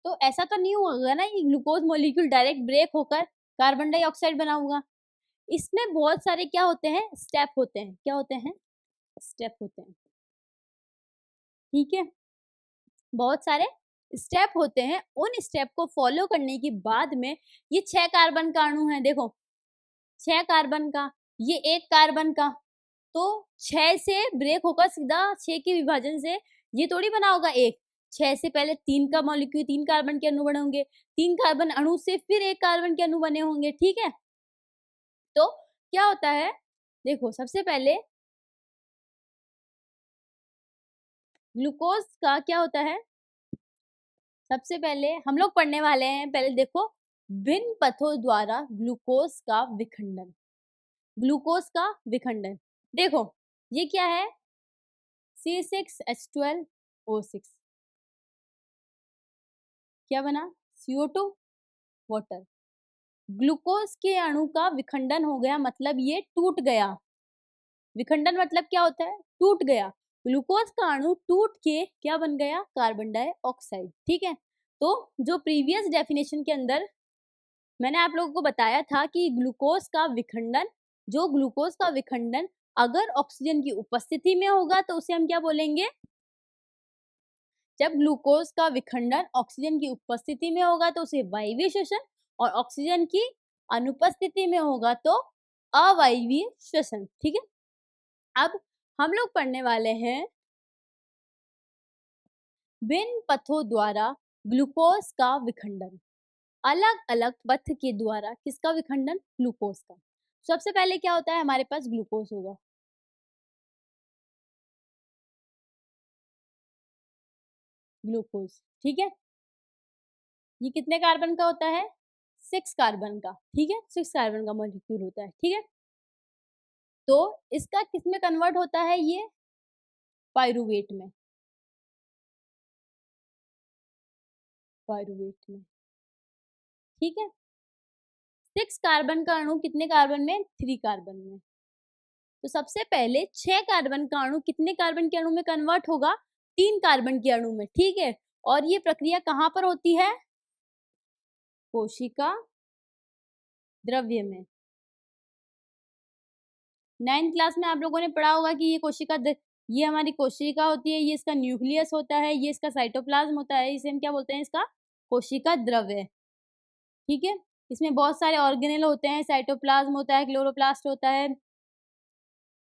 S1: तो ऐसा तो नहीं होगा ना कि ग्लूकोज मॉलिक्यूल डायरेक्ट ब्रेक होकर कार्बन डाइऑक्साइड बना होगा। इसमें बहुत सारे क्या होते हैं, स्टेप होते हैं, क्या होते हैं, स्टेप होते हैं, ठीक है। बहुत सारे स्टेप होते हैं, उन स्टेप को फॉलो करने के बाद में ये 6 कार्बन का अणु है, देखो 6 कार्बन का, ये 1 कार्बन का, तो 6 से ब्रेक होकर सीधा 6 के विभाजन से ये थोड़ी बना होगा 1, 6 से पहले 3 का मॉलिक्यूल 3 कार्बन के अणु बने होंगे, 3 कार्बन अणु से फिर 1 कार्बन के अणु बने होंगे, ठीक है? तो क्या होता है, देखो सबसे पहले ग्लूकोज का क्या होता है, सबसे पहले हम लोग पढ़ने वाले हैं, पहले देखो भिन्न पथों द्वारा ग्लूकोज का विखंडन। ग्लूकोज का विखंडन, देखो ये क्या है, C6H12O6 क्या बना, CO2 वाटर। ग्लूकोज के अणु का विखंडन हो गया, मतलब ये टूट गया। विखंडन मतलब क्या होता है, टूट गया। ग्लूकोज का अणु टूट के क्या बन गया, कार्बन डाइऑक्साइड, ठीक है। तो जो प्रीवियस डेफिनेशन के अंदर मैंने आप लोगों को बताया था कि ग्लूकोज का विखंडन, जो ग्लूकोज का विखंडन अगर ऑक्सीजन की उपस्थिति में होगा तो उसे हम क्या बोलेंगे, जब ग्लूकोज का विखंडन ऑक्सीजन की उपस्थिति में होगा तो उसे वायवीय श्वसन, और ऑक्सीजन की अनुपस्थिति में होगा तो अवायवीय श्वसन, ठीक है। अब हम लोग पढ़ने वाले हैं भिन्न पथों द्वारा ग्लूकोज का विखंडन। अलग अलग पथ के द्वारा किसका विखंडन, ग्लूकोज का। सबसे पहले क्या होता है, हमारे पास ग्लूकोज होगा, ग्लूकोज, ठीक है। ये कितने कार्बन का होता है, 6 कार्बन का, ठीक है, 6 कार्बन का मॉलिक्यूल होता है, ठीक है। तो इसका किस में कन्वर्ट होता है, ये पाइरुवेट में, पाइरुवेट में, ठीक है। 6 कार्बन का अणु कितने कार्बन में, 3 कार्बन में। तो सबसे पहले 6 कार्बन का अणु कितने कार्बन के अणु में कन्वर्ट होगा, 3 कार्बन के अणु में, ठीक है। और ये प्रक्रिया कहाँ पर होती है, कोशिका द्रव्य में। 9th क्लास में आप लोगों ने पढ़ा होगा कि ये हमारी कोशिका होती है, ये इसका न्यूक्लियस होता है, ये इसका साइटोप्लाज्म होता है, इसे हम क्या बोलते हैं, इसका कोशिका द्रव्य, ठीक है। इसमें बहुत सारे ऑर्गेनेल होते हैं, साइटोप्लाज्म होता है, क्लोरोप्लास्ट होता है,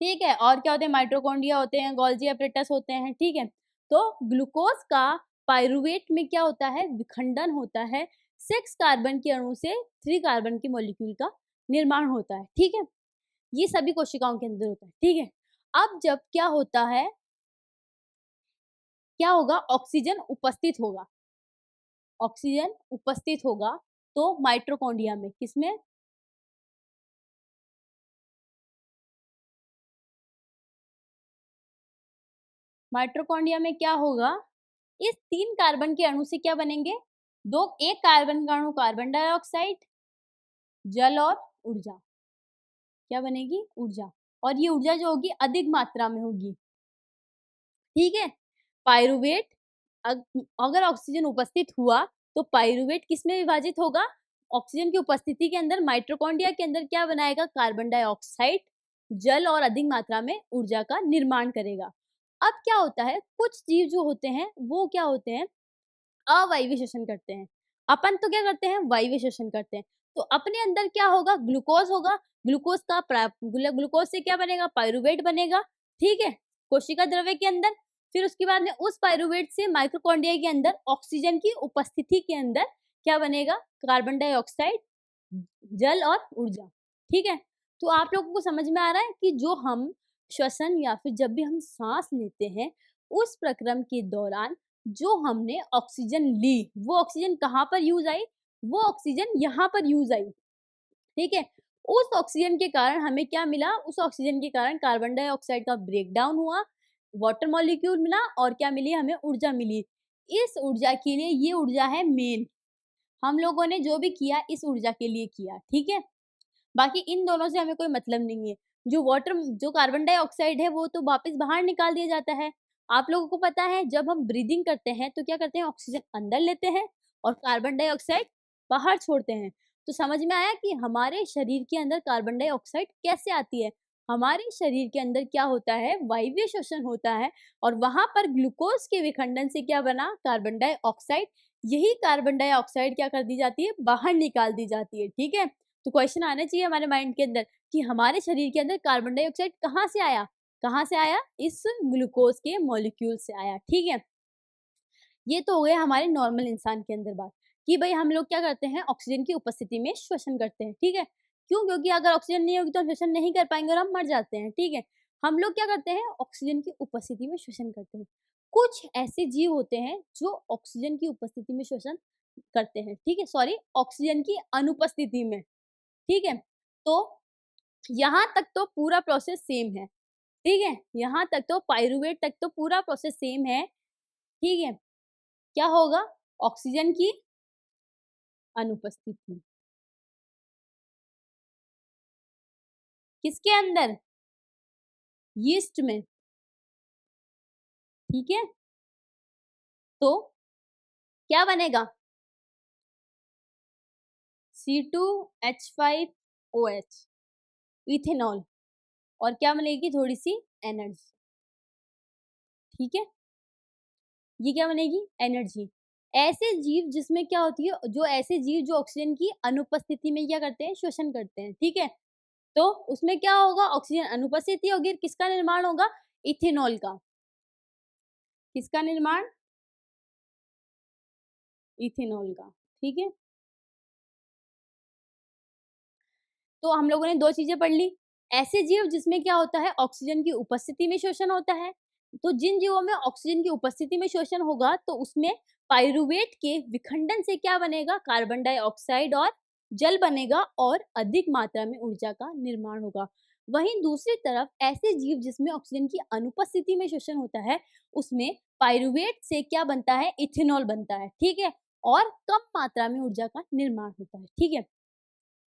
S1: ठीक है। और क्या होते हैं, माइटोकॉन्ड्रिया होते हैं, गोल्जी एपरेटस होते हैं, ठीक है। तो ग्लूकोज का पाइरुवेट में क्या होता है, विखंडन होता है, 6 कार्बन के अणु से 3 कार्बन के मॉलिक्यूल का निर्माण होता है, ठीक है। ये सभी कोशिकाओं के अंदर होता है, ठीक है। अब जब क्या होता है, क्या होगा, ऑक्सीजन उपस्थित होगा, ऑक्सीजन उपस्थित होगा तो माइटोकॉन्ड्रिया में, किसमें, माइटोकॉन्ड्रिया में क्या होगा, इस 3 कार्बन के अणु से क्या बनेंगे, एक कार्बन का अणु कार्बन डाइऑक्साइड, जल और ऊर्जा, क्या बनेगी, ऊर्जा। और ये ऊर्जा जो होगी अधिक मात्रा में होगी, ठीक है। पाइरुवेट, अगर ऑक्सीजन उपस्थित हुआ तो पाइरुवेट किस में विभाजित होगा, ऑक्सीजन की उपस्थिति के अंदर माइटोकॉन्ड्रिया के अंदर क्या बनाएगा, कार्बन डाइऑक्साइड, जल और अधिक मात्रा में ऊर्जा का निर्माण करेगा। अब क्या होता है, कुछ जीव जो होते हैं वो क्या होते हैं, अवायवीय श्वसन करते हैं। अपन तो क्या करते हैं, वायवीय श्वसन करते हैं। तो अपने अंदर क्या होगा, ग्लूकोज होगा, ग्लूकोज से क्या बनेगा, पाइरुवेट बनेगा, ठीक है, कोशिका द्रव्य के अंदर। फिर उसके बाद में उस पाइरुवेट से माइटोकॉन्ड्रिया के अंदर ऑक्सीजन की उपस्थिति के अंदर क्या बनेगा, कार्बन डाइऑक्साइड, जल और ऊर्जा, ठीक है। तो आप लोगों को समझ में आ रहा है कि जो हम श्वसन या फिर जब भी हम सांस लेते हैं, उस प्रक्रम के दौरान जो हमने ऑक्सीजन ली, वो ऑक्सीजन कहाँ पर यूज आई, वो ऑक्सीजन यहाँ पर यूज आई, ठीक है। उस ऑक्सीजन के कारण हमें क्या मिला, उस ऑक्सीजन के कारण कार्बन डाइऑक्साइड का ब्रेक डाउन हुआ, वाटर मॉलिक्यूल मिला, और क्या मिली, हमें ऊर्जा मिली। इस ऊर्जा के लिए, ये ऊर्जा है मेन, हम लोगों ने जो भी किया इस ऊर्जा के लिए किया, ठीक है। बाकी इन दोनों से हमें कोई मतलब नहीं है। जो कार्बन डाइऑक्साइड है वो तो वापस बाहर निकाल दिया जाता है। आप लोगों को पता है जब हम ब्रीदिंग करते हैं तो क्या करते हैं, ऑक्सीजन अंदर लेते हैं और कार्बन डाइऑक्साइड बाहर छोड़ते हैं। तो समझ में आया कि हमारे शरीर के अंदर कार्बन डाइऑक्साइड कैसे आती है। हमारे शरीर के अंदर क्या होता है, वायवीय श्वसन होता है, और वहां पर ग्लूकोज के विखंडन से क्या बना, कार्बन डाइऑक्साइड। यही कार्बन डाइऑक्साइड क्या कर दी जाती है, बाहर निकाल दी जाती है, ठीक है। तो क्वेश्चन आना चाहिए हमारे माइंड के अंदर कि हमारे शरीर के अंदर कार्बन डाइऑक्साइड कहाँ से आया, कहाँ से आया, इस ग्लूकोज के मॉलिक्यूल से आया, ठीक है। ये तो हो गया हमारे नॉर्मल इंसान के अंदर बात कि भाई हम लोग क्या करते हैं, ऑक्सीजन की उपस्थिति में श्वसन करते हैं, ठीक है? क्यों? क्योंकि अगर ऑक्सीजन नहीं होगी तो हम श्वसन नहीं कर पाएँगे और हम मर जाते हैं, ठीक है? हम लोग क्या करते हैं, ऑक्सीजन की उपस्थिति में श्वसन करते हैं। कुछ ऐसे जीव होते हैं जो ऑक्सीजन की उपस्थिति में श्वसन करते हैं, ठीक है? सॉरी, ऑक्सीजन की अनुपस्थिति में, ठीक है? तो यहाँ तक तो पूरा प्रोसेस सेम है, ठीक है? यहाँ तक तो पाइरूवेट तक तो पूरा प्रोसेस सेम है, ठीक है? क्या होगा? ऑक्सीजन की अनुपस्थिति। किसके अंदर? यीस्ट में, ठीक है? तो क्या बनेगा? C2H5OH, इथेनॉल, और क्या बनेगी? थोड़ी-सी एनर्जी, ठीक है? ये क्या बनेगी? एनर्जी। ऐसे जीव जिसमें क्या होती है, जो ऐसे जीव जो ऑक्सीजन की अनुपस्थिति में क्या करते हैं? श्वसन करते हैं, ठीक है? तो उसमें क्या होगा? ऑक्सीजन अनुपस्थिति होगी, किसका निर्माण होगा? इथेनॉल का। किसका निर्माण? इथेनॉल का, ठीक है? तो हम लोगों ने 2 चीज़ें पढ़ ली। ऐसे जीव जिसमें क्या होता है? ऑक्सीजन की उपस्थिति में शोषण होता है। तो जिन जीवों में ऑक्सीजन की उपस्थिति में शोषण होगा, तो उसमें पाइरूवेट के विखंडन से क्या बनेगा? कार्बन डाइऑक्साइड और जल बनेगा और अधिक मात्रा में ऊर्जा का निर्माण होगा। वहीं दूसरी तरफ ऐसे जीव जिसमें ऑक्सीजन की अनुपस्थिति में शोषण होता है, उसमें पाइरूवेट से क्या बनता है? इथेनॉल बनता है, ठीक है? और कम मात्रा में ऊर्जा का निर्माण होता है, ठीक है?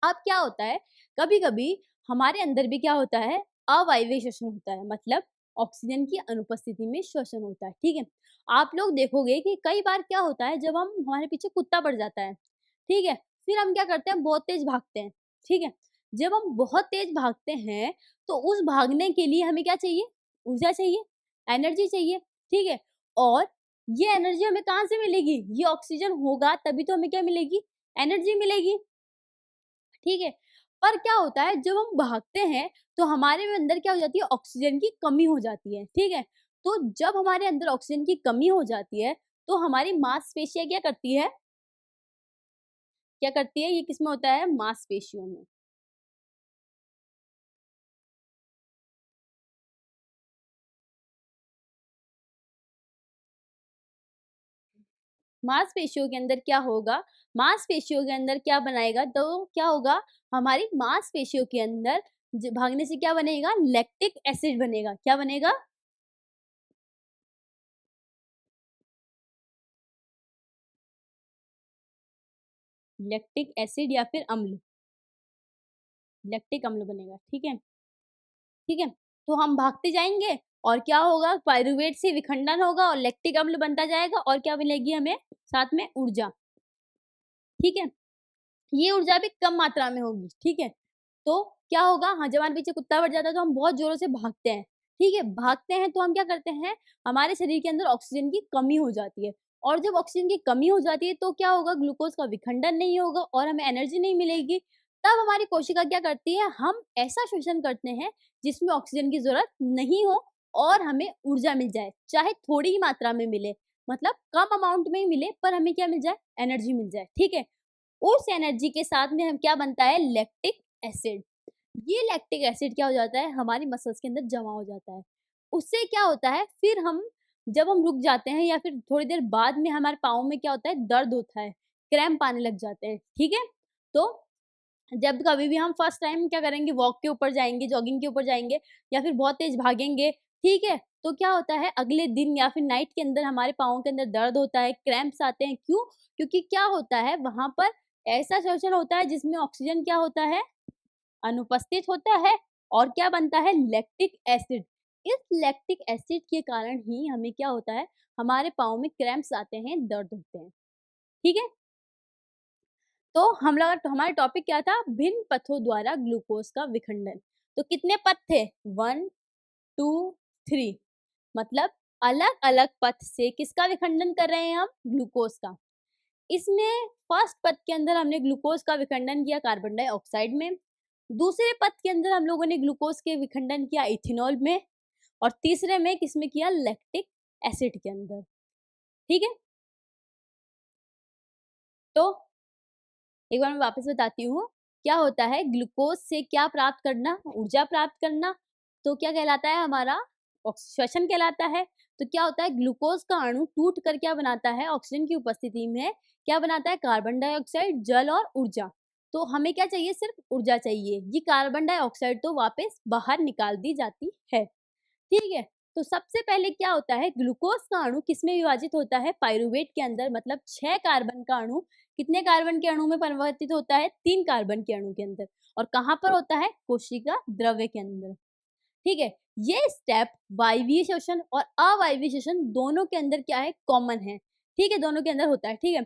S1: अब क्या होता है, कभी-कभी हमारे अंदर भी क्या होता है, अवायवीय श्वसन होता है, मतलब ऑक्सीजन की अनुपस्थिति में श्वसन होता है, ठीक है? आप लोग देखोगे कि कई बार क्या होता है, जब हम हमारे पीछे कुत्ता पड़ जाता है, ठीक है? फिर हम क्या करते हैं, बहुत तेज़ भागते हैं, ठीक है? जब हम बहुत तेज़ भागते हैं, तो उस भागने के लिए हमें क्या चाहिए? ऊर्जा चाहिए, एनर्जी चाहिए, ठीक है? और ये एनर्जी हमें कहाँ से मिलेगी? ये ऑक्सीजन होगा तभी तो हमें क्या मिलेगी? एनर्जी मिलेगी। ठीक है? पर क्या होता है, जब हम भागते हैं तो हमारे में अंदर क्या हो जाती है, ऑक्सीजन की कमी हो जाती है, ठीक है? तो जब हमारे अंदर ऑक्सीजन की कमी हो जाती है, तो हमारी मांसपेशियाँ क्या करती है, ये किसमें होता है? मांसपेशियों में। मांसपेशियों के अंदर क्या होगा? मांसपेशियों के अंदर क्या बनाएगा, तो क्या होगा, हमारी मांसपेशियों के अंदर भागने से क्या बनेगा? लैक्टिक एसिड बनेगा। क्या बनेगा? लैक्टिक एसिड या फिर अम्ल, लैक्टिक अम्ल बनेगा, ठीक है? ठीक है? तो हम भागते जाएँगे और क्या होगा, पाइरूवेट से विखंडन होगा और लैक्टिक अम्ल बनता जाएगा और क्या मिलेगी हमें? साथ में ऊर्जा, ठीक है? ये ऊर्जा भी कम मात्रा में होगी, ठीक है? तो क्या होगा, हाँ, जब हमारे पीछे कुत्ता पड़ जाता है तो हम बहुत ज़ोरों से भागते हैं, ठीक है? भागते हैं तो हम क्या करते हैं, हमारे शरीर के अंदर ऑक्सीजन की कमी हो जाती है और जब ऑक्सीजन की कमी हो जाती है तो क्या होगा, ग्लूकोज़ का विखंडन नहीं होगा और हमें एनर्जी नहीं मिलेगी। तब हमारी कोशिका क्या करती है, हम ऐसा श्वसन करते हैं जिसमें ऑक्सीजन की ज़रूरत नहीं हो और हमें ऊर्जा मिल जाए, चाहे थोड़ी ही मात्रा में मिले, मतलब कम अमाउंट में ही मिले पर हमें क्या मिल जाए, एनर्जी मिल जाए, ठीक है? उस एनर्जी के साथ में हम क्या बनता है, लैक्टिक एसिड। ये लैक्टिक एसिड क्या हो जाता है, हमारी मसल्स के अंदर जमा हो जाता है। उससे क्या होता है, फिर हम जब हम रुक जाते हैं या फिर थोड़ी देर बाद में हमारे पाँव में क्या होता है, दर्द होता है, क्रैम्प आने लग जाते हैं, ठीक है? तो जब कभी भी हम फर्स्ट टाइम क्या करेंगे, वॉक के ऊपर जाएँगे, जॉगिंग के ऊपर जाएँगे या फिर बहुत तेज़ भागेंगे, ठीक है? तो क्या होता है, अगले दिन या फिर नाइट के अंदर हमारे पाँव के अंदर दर्द होता है, क्रैम्प्स आते हैं, क्यों? क्योंकि क्या होता है, वहाँ पर ऐसा शोषण होता है जिसमें ऑक्सीजन क्या होता है, अनुपस्थित होता है और क्या बनता है, लैक्टिक एसिड। इस लैक्टिक एसिड के कारण ही हमें क्या होता है, हमारे पाँव में क्रैम्प्स आते हैं, दर्द होते हैं, ठीक है? तो हम लोग हमारा टॉपिक क्या था, भिन्न पथों द्वारा ग्लूकोज का विखंडन। तो कितने पथ थे, 1 2 3, मतलब अलग अलग पथ से किसका विखंडन कर रहे हैं हम, ग्लूकोज का। इसमें फर्स्ट पथ के अंदर हमने ग्लूकोज का विखंडन किया कार्बन डाइऑक्साइड में, दूसरे पथ के अंदर हम लोगों ने ग्लूकोज के विखंडन किया इथेनॉल में और तीसरे में किसमें किया, लैक्टिक एसिड के अंदर, ठीक है? तो एक बार मैं वापस बताती हूँ, क्या होता है ग्लूकोज से क्या प्राप्त करना, ऊर्जा प्राप्त करना, तो क्या कहलाता है हमारा श्वसन कहलाता है। तो क्या होता है ग्लूकोज का अणु टूट कर क्या बनाता है ऑक्सीजन की उपस्थिति में, क्या बनाता है कार्बन डाइऑक्साइड, जल और ऊर्जा। तो हमें क्या चाहिए, सिर्फ ऊर्जा चाहिए, ये कार्बन डाइऑक्साइड तो वापस बाहर निकाल दी जाती है। ठीक है, तो सबसे पहले क्या होता है ग्लूकोज का अणु किसमें विभाजित होता है, पाइरुवेट के अंदर, मतलब 6 कार्बन का अणु कितने कार्बन के अणु में परिवर्तित होता है, 3 कार्बन के अणु के अंदर। और कहाँ पर होता है, कोशिका द्रव्य के अंदर। ठीक है, ये स्टेप वायवीय श्वसन और अवायवीय श्वसन दोनों के अंदर क्या है, कॉमन है। ठीक है, दोनों के अंदर होता है। ठीक है,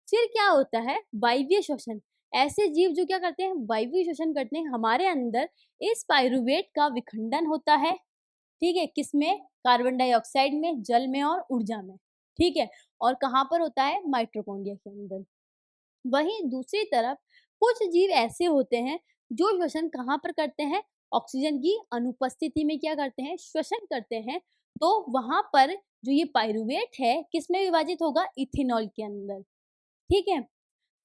S1: फिर क्या होता है वायवीय श्वसन, ऐसे जीव जो क्या करते हैं वायवीय श्वसन करते हैं, हमारे अंदर इस पाइरुवेट का विखंडन होता है। ठीक है, किसमें, कार्बन डाइऑक्साइड में, जल में और ऊर्जा में। ठीक है, और कहाँ पर होता है, माइटोकॉन्ड्रिया के अंदर। वहीं दूसरी तरफ कुछ जीव ऐसे होते हैं जो श्वसन कहाँ पर करते हैं, ऑक्सीजन की अनुपस्थिति में क्या करते हैं, श्वसन करते हैं। तो वहां पर जो ये पाइरुवेट है किसमें विभाजित होगा, इथेनॉल के अंदर। ठीक है,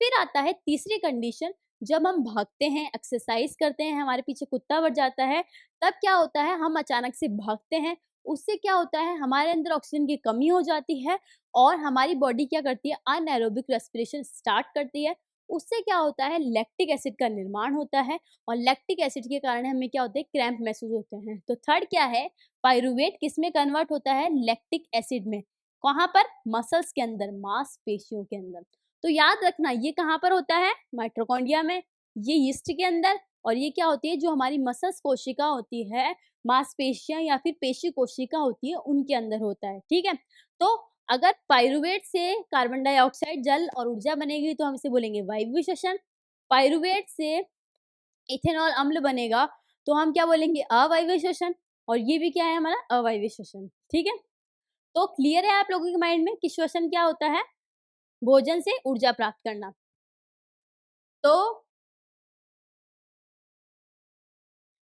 S1: फिर आता है तीसरी कंडीशन, जब हम भागते हैं, एक्सरसाइज करते हैं, हमारे पीछे कुत्ता बढ़ जाता है, तब क्या होता है, हम अचानक से भागते हैं, उससे क्या होता है हमारे अंदर ऑक्सीजन की कमी हो जाती है और हमारी बॉडी क्या करती है, अनएरोबिक रेस्पिरेशन स्टार्ट करती है। उससे क्या होता है, लैक्टिक एसिड का निर्माण होता है और लैक्टिक एसिड के कारण हमें क्या होते हैं, क्रैम्प महसूस होते हैं। तो थर्ड क्या है, पाइरुवेट किस में कन्वर्ट होता है, लैक्टिक एसिड में। कहाँ पर, मसल्स के अंदर, मांसपेशियों के अंदर। तो याद रखना ये कहाँ पर होता है, माइटोकॉन्ड्रिया में, ये यीस्ट के अंदर। और ये क्या होती है, जो हमारी मसल्स कोशिका होती है, मांसपेशियां या फिर पेशी कोशिका होती है, उनके अंदर होता है। ठीक है, तो अगर पाइरुवेट से कार्बन डाइऑक्साइड, जल और ऊर्जा बनेगी तो हम इसे बोलेंगे वायवीय श्वसन। पाइरुवेट से इथेनॉल अम्ल बनेगा तो हम क्या बोलेंगे, अवायवीय श्वसन। और ये भी क्या है हमारा, अवायवीय श्वसन। ठीक है, तो क्लियर है आप लोगों के माइंड में कि श्वसन क्या होता है, भोजन से ऊर्जा प्राप्त करना। तो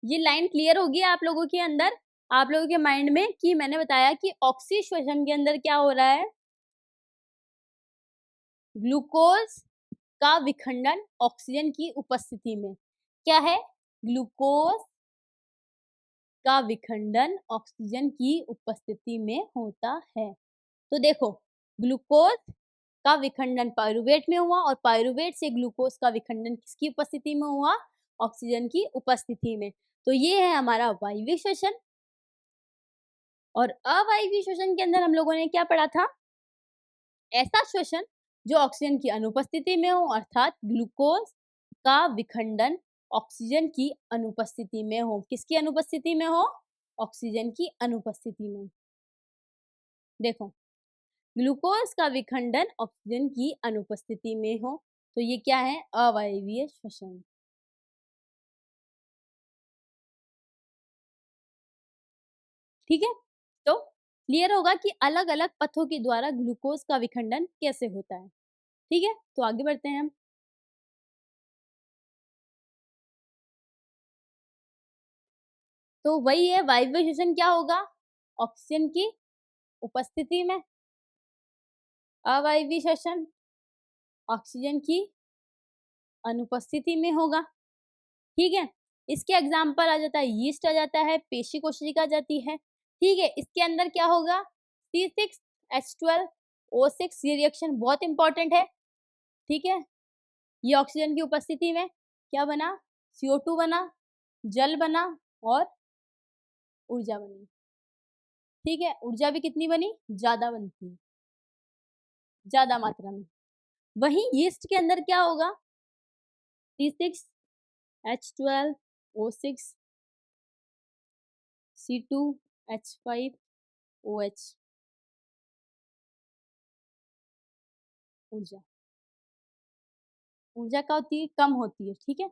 S1: ये लाइन क्लियर होगी आप लोगों के अंदर, आप लोगों के माइंड में, कि मैंने बताया कि ऑक्सी श्वसन के अंदर क्या हो रहा है, ग्लूकोज का विखंडन ऑक्सीजन की उपस्थिति में। क्या है, ग्लूकोज का विखंडन ऑक्सीजन की उपस्थिति में होता है। तो देखो, ग्लूकोज का विखंडन पाइरुवेट में हुआ और पाइरुवेट से ग्लूकोज का विखंडन किसकी उपस्थिति में हुआ, ऑक्सीजन की उपस्थिति में। तो ये है हमारा वायवीय श्वसन। और अवायवीय श्वसन के अंदर हम लोगों ने क्या पढ़ा था, ऐसा श्वसन जो ऑक्सीजन की अनुपस्थिति में हो, अर्थात ग्लूकोज का विखंडन ऑक्सीजन की अनुपस्थिति में हो। किसकी अनुपस्थिति में हो, ऑक्सीजन की अनुपस्थिति में। देखो, ग्लूकोज का विखंडन ऑक्सीजन की अनुपस्थिति में हो, तो ये क्या है, अवायवीय श्वसन। ठीक है, तो क्लियर होगा कि अलग अलग पथों के द्वारा ग्लूकोज का विखंडन कैसे होता है। ठीक है, तो आगे बढ़ते हैं हम। तो वही है, वायवीय श्वसन क्या होगा, ऑक्सीजन की उपस्थिति में। अवायवीय श्वसन ऑक्सीजन की अनुपस्थिति में होगा। ठीक है, इसके एग्जाम्पल आ जाता है, यीस्ट आ जाता है, पेशी कोशिका आ जाती है। ठीक है, इसके अंदर क्या होगा, C6H12O6, ये रिएक्शन बहुत इंपॉर्टेंट है। ठीक है, ये ऑक्सीजन की उपस्थिति में क्या बना, CO2 बना, जल बना और ऊर्जा बनी। ठीक है, ऊर्जा भी कितनी बनी, ज्यादा बनती है, ज्यादा मात्रा में। वहीं यीस्ट के अंदर क्या होगा, C6H12O6, C2H5OH, ऊर्जा, ऊर्जा क्या होती है, कम होती है। ठीक है,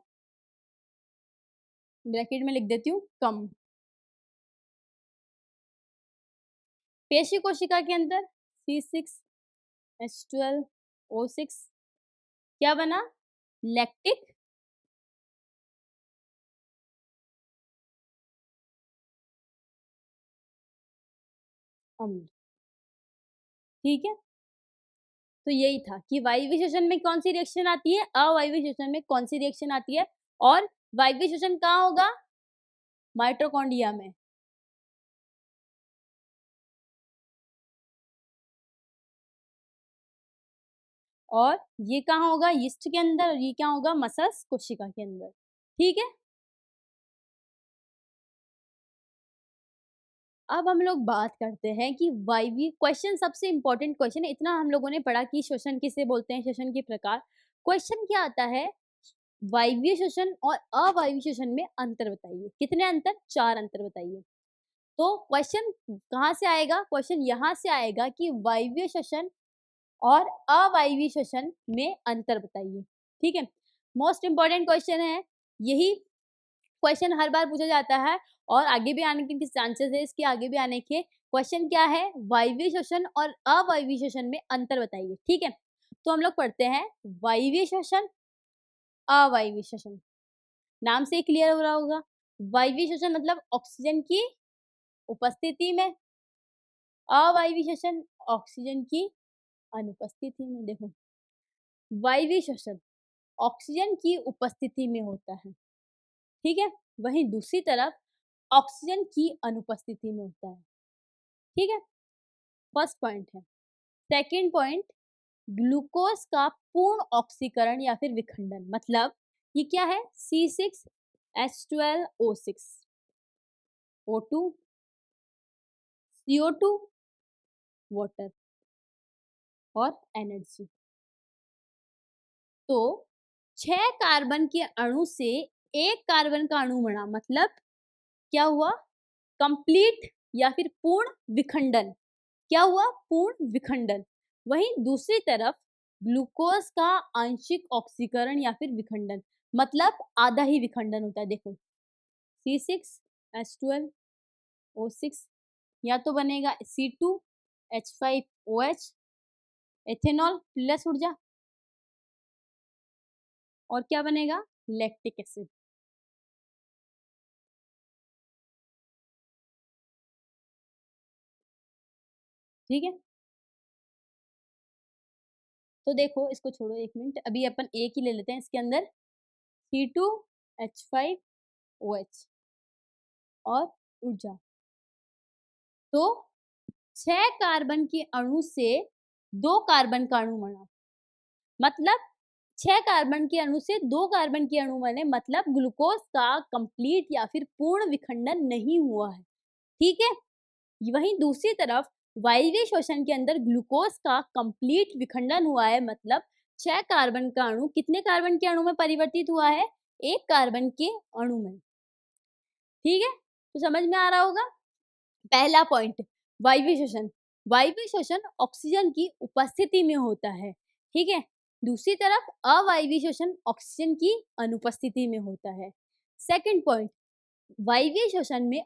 S1: ब्रैकेट में लिख देती हूँ, कम। पेशी कोशिका के अंदर C6H12O6 क्या बना, लैक्टिक अम्ल। ठीक है, तो यही था कि वायवीय श्वसन में कौन सी रिएक्शन आती है, अवायवीय श्वसन में कौन सी रिएक्शन आती है, और वायवीय श्वसन कहाँ होगा, माइटोकॉन्ड्रिया में। और ये कहाँ होगा, यीस्ट के अंदर, और ये क्या होगा, मसल्स कोशिका के अंदर। ठीक है, अब हम लोग बात करते हैं कि वायवीय क्वेश्चन, सबसे इंपॉर्टेंट क्वेश्चन है। इतना हम लोगों ने पढ़ा कि श्वसन किसे बोलते हैं, श्वसन के प्रकार। क्वेश्चन क्या आता है, वायवीय श्वसन और अवायवीय श्वसन में अंतर बताइए। कितने अंतर, 4 अंतर बताइए। तो क्वेश्चन कहाँ से आएगा, क्वेश्चन यहाँ से आएगा कि वायवीय श्वसन और अवायवीय श्वसन में अंतर बताइए। ठीक है, मोस्ट इंपॉर्टेंट क्वेश्चन है, यही क्वेश्चन हर बार पूछा जाता है और आगे भी आने के चांसेस है इसके आगे भी आने के। क्वेश्चन क्या है, वायवीय श्वसन और अवायवीय श्वसन में अंतर बताइए। ठीक है, तो हम लोग पढ़ते हैं वायवीय श्वसन, अवायवीय श्वसन। नाम से क्लियर हो रहा होगा, वायवीय श्वसन मतलब ऑक्सीजन की उपस्थिति में, अवायवीय श्वसन ऑक्सीजन की अनुपस्थिति में। देखो, वायवीय श्वसन ऑक्सीजन की उपस्थिति में होता है, ठीक है, वहीं दूसरी तरफ ऑक्सीजन की अनुपस्थिति में होता है। ठीक है, फर्स्ट पॉइंट है। सेकंड पॉइंट, ग्लूकोज का पूर्ण ऑक्सीकरण या फिर विखंडन, मतलब ये क्या है, C6H12O6, O2, CO2, वाटर और एनर्जी। तो 6 कार्बन के अणु से एक कार्बन का अणु बना, मतलब क्या हुआ, कंप्लीट या फिर पूर्ण विखंडन। क्या हुआ, पूर्ण विखंडन। वहीं दूसरी तरफ ग्लूकोज का आंशिक ऑक्सीकरण या फिर विखंडन, मतलब आधा ही विखंडन होता है। देखो, C6H12O6 या तो बनेगा C2H5OH, एथेनॉल प्लस ऊर्जा, और क्या बनेगा, लैक्टिक एसिड। ठीक है, तो देखो इसको छोड़ो एक मिनट, अभी अपन एक ही ले लेते हैं। इसके अंदर C2H5OH और ऊर्जा। तो 6 कार्बन के अणु से 2 कार्बन का अणु बना, मतलब 6 कार्बन के अणु से 2 कार्बन के अणु बने, मतलब ग्लूकोज का कंप्लीट या फिर पूर्ण विखंडन नहीं हुआ है। ठीक है, वहीं दूसरी तरफ वायवीय श्वसन के अंदर ग्लूकोज का कंप्लीट विखंडन हुआ है, मतलब 6 कार्बन का अणु कितने कार्बन के अणु में परिवर्तित हुआ है, 1 कार्बन के अणु में। ठीक है, तो समझ में आ रहा होगा। पहला पॉइंट, वायवीय श्वसन, वायवीय श्वसन ऑक्सीजन की उपस्थिति में होता है। ठीक है, दूसरी तरफ अवायवीय श्वसन ऑक्सीजन की अनुपस्थिति में होता है। सेकंड पॉइंट, वायवीय श्वसन में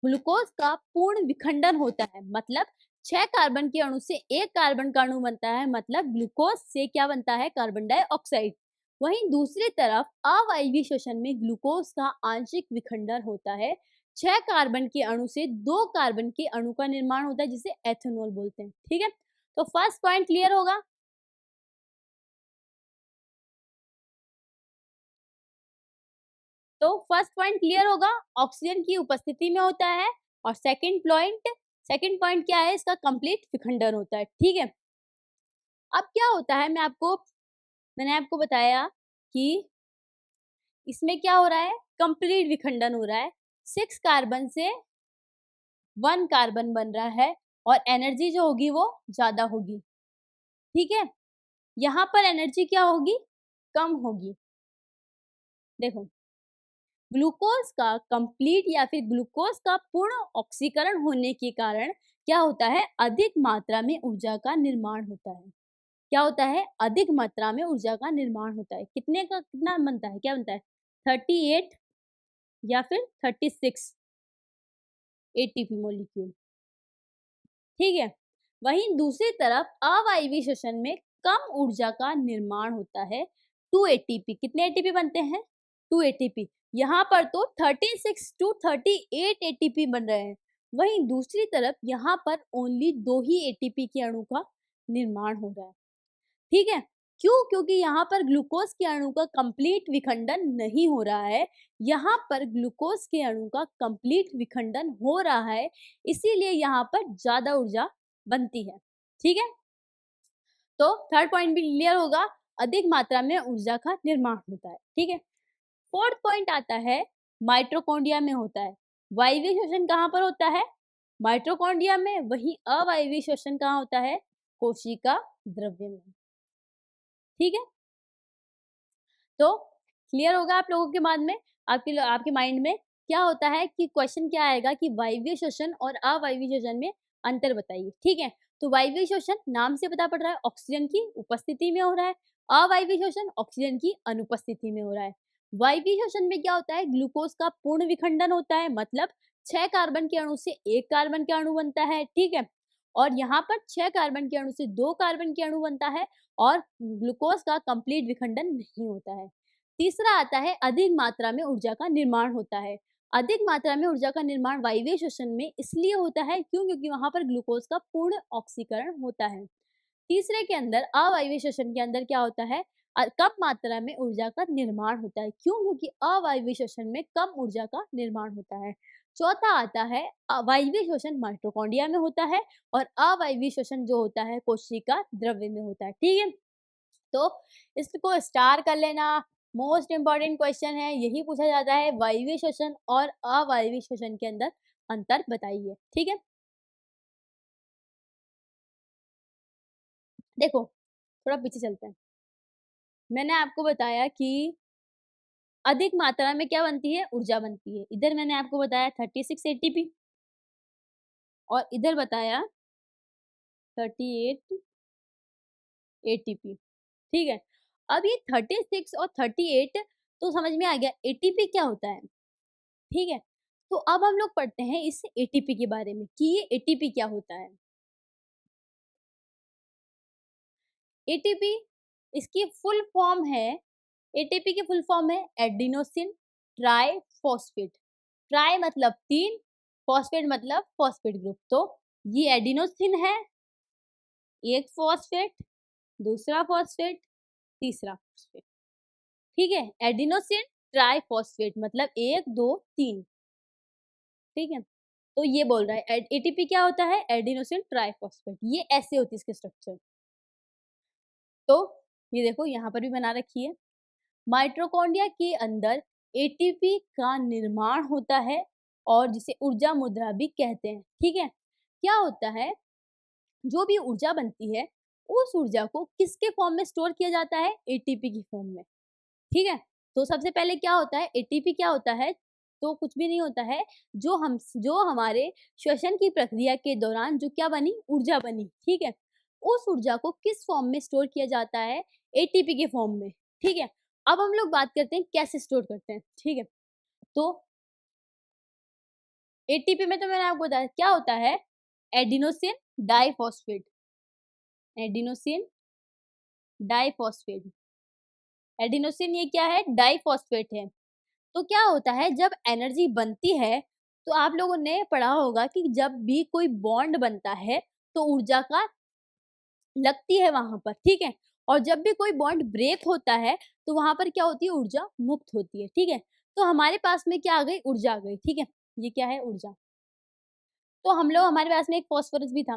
S1: ग्लूकोज का पूर्ण विखंडन होता है, मतलब 6 कार्बन के अणु से 1 कार्बन का अणु बनता है, मतलब ग्लूकोज से क्या बनता है, कार्बन डाइऑक्साइड। वहीं दूसरी तरफ अवायवीय श्वसन में ग्लूकोज का आंशिक विखंडन होता है, 6 कार्बन के अणु से 2 कार्बन के अणु का निर्माण होता है, जिसे एथेनॉल बोलते हैं। ठीक है, तो फर्स्ट पॉइंट क्लियर होगा। तो फर्स्ट पॉइंट क्लियर होगा, ऑक्सीजन की उपस्थिति में होता है, और सेकंड पॉइंट क्या है, इसका कंप्लीट विखंडन होता है। ठीक है, अब क्या होता है, मैंने आपको बताया कि इसमें क्या हो रहा है, कंप्लीट विखंडन हो रहा है, 6 कार्बन से 1 कार्बन बन रहा है, और एनर्जी जो होगी वो ज्यादा होगी। ठीक है, यहाँ पर एनर्जी क्या होगी, कम होगी। देखो, ग्लूकोज का कंप्लीट या फिर ग्लूकोज का पूर्ण ऑक्सीकरण होने के कारण क्या होता है, अधिक मात्रा में ऊर्जा का निर्माण होता है। क्या होता है, अधिक मात्रा में ऊर्जा का निर्माण होता है। कितना बनता है, क्या बनता है, 38 या फिर 36 एटीपी मॉलिक्यूल। ठीक है, वहीं दूसरी तरफ अवायवीय श्वसन में कम ऊर्जा का निर्माण होता है, 2 एटीपी। कितने एटीपी बनते हैं, 2 एटीपी। यहाँ पर तो 36 to 38 एटीपी बन रहे हैं, वहीं दूसरी तरफ यहाँ पर ओनली 2 ही एटीपी के अणु का निर्माण हो रहा है। ठीक है। क्यों? क्योंकि यहाँ पर ग्लूकोज के अणु का कंप्लीट विखंडन नहीं हो रहा है। यहाँ पर ग्लूकोज के अणु का कंप्लीट विखंडन हो रहा है, इसीलिए यहाँ पर ज़्यादा ऊर्जा बनती है। ठीक है? तो थर्ड पॉइंट भी क्लियर होगा, अधिक मात्रा में ऊर्जा का निर्माण होता है। ठीक है? फोर्थ पॉइंट आता है, माइटोकॉन्ड्रिया में होता है। वायवीय श्वसन कहाँ पर होता है? माइटोकॉन्ड्रिया में। वहीं अवायवीय श्वसन कहाँ होता है? कोशिका द्रव्य में। ठीक है, तो क्लियर होगा आप लोगों के बाद में, आपके माइंड में क्या होता है कि क्वेश्चन क्या आएगा कि वायवीय श्वसन और अवायवीय श्वसन में अंतर बताइए। ठीक है, तो वायवीय श्वसन नाम से पता पड़ रहा है ऑक्सीजन की उपस्थिति में हो रहा है, अवायवीय श्वसन ऑक्सीजन की अनुपस्थिति में हो रहा है। वायवीय श्वसन में क्या होता है? ग्लूकोज का पूर्ण विखंडन होता है, मतलब 6 कार्बन के अणु से 1 कार्बन के अणु बनता है। ठीक है, और यहाँ पर 6 कार्बन के अणु से 2 कार्बन के अणु बनता है और ग्लूकोज का कंप्लीट विखंडन नहीं होता है। तीसरा आता है, अधिक मात्रा में ऊर्जा का निर्माण होता है। अधिक मात्रा में ऊर्जा का निर्माण वायवीय श्वसन में इसलिए होता है क्यों? क्योंकि वहां पर ग्लूकोज का पूर्ण ऑक्सीकरण होता है। तीसरे के अंदर, अवायवीय श्वसन के अंदर क्या होता है? कम मात्रा में ऊर्जा का निर्माण होता है। क्यों? क्योंकि अवायवीय श्वसन में कम ऊर्जा का निर्माण होता है। चौथा आता है, वायवीय श्वसन माइटोकॉन्ड्रिया में होता है और अवायवीय श्वसन जो होता है कोशिका द्रव्य में होता है। ठीक है, तो इसको स्टार कर लेना। मोस्ट इंपॉर्टेंट क्वेश्चन है, यही पूछा जाता है, वायवीय श्वसन और अवायवीय श्वसन के अंदर अंतर बताइए। ठीक है, देखो थोड़ा पीछे चलते हैं। मैंने आपको बताया कि अधिक मात्रा में क्या बनती है? ऊर्जा बनती है। इधर मैंने आपको बताया 36 एटीपी और इधर बताया 38 एटीपी। ठीक है, अब ये 36 और 38 तो समझ में आ गया, एटीपी क्या होता है। ठीक है, तो अब हम लोग पढ़ते हैं इस एटीपी के बारे में कि ये एटीपी क्या होता है। एटीपी इसकी फुल फॉर्म है, एटीपी की फुल फॉर्म है एडिनोसिन ट्राइफॉस्फेट। ट्राई मतलब 3, फॉस्फेट मतलब फॉस्फेट ग्रुप। तो ये एडिनोसिन है, एक फॉस्फेट, दूसरा फॉस्फेट, तीसरा फॉस्फेट। ठीक है, एडिनोसिन ट्राइफॉस्फेट मतलब 1 2 3। ठीक है, तो ये बोल रहा है एटीपी क्या होता है? Adenosine triphosphate. ये ऐसे होती है इसके स्ट्रक्चर। तो ये देखो यहाँ पर भी बना रखी है। माइटोकॉन्ड्रिया के अंदर एटीपी का निर्माण होता है और जिसे ऊर्जा मुद्रा भी कहते हैं। ठीक है, क्या होता है, जो भी ऊर्जा बनती है उस ऊर्जा को किसके फॉर्म में स्टोर किया जाता है? एटीपी की फॉर्म में। ठीक है, तो सबसे पहले क्या होता है, एटीपी क्या होता है? तो कुछ भी नहीं होता है, जो हमारे श्वसन की प्रक्रिया के दौरान जो क्या बनी? ऊर्जा बनी। ठीक है, उस ऊर्जा को किस फॉर्म में स्टोर किया जाता है? एटीपी के फॉर्म में। ठीक है, अब हम लोग बात करते हैं कैसे स्टोर करते हैं। ठीक है, तो एटीपी में तो मैंने आपको बताया क्या होता है, adenosine diphosphate. Adenosine diphosphate, adenosine ये क्या है? डाइफॉस्फेट है। तो क्या होता है, जब एनर्जी बनती है तो आप लोगों ने पढ़ा होगा कि जब भी कोई बॉन्ड बनता है तो ऊर्जा का लगती है वहां पर। ठीक है, और जब भी कोई बॉन्ड ब्रेक होता है तो वहां पर क्या होती है? ऊर्जा मुक्त होती है। ठीक है, तो हमारे पास में क्या आ गई? ऊर्जा आ गई। ठीक है, ये क्या है? ऊर्जा। तो हमारे पास में एक फास्फोरस भी था,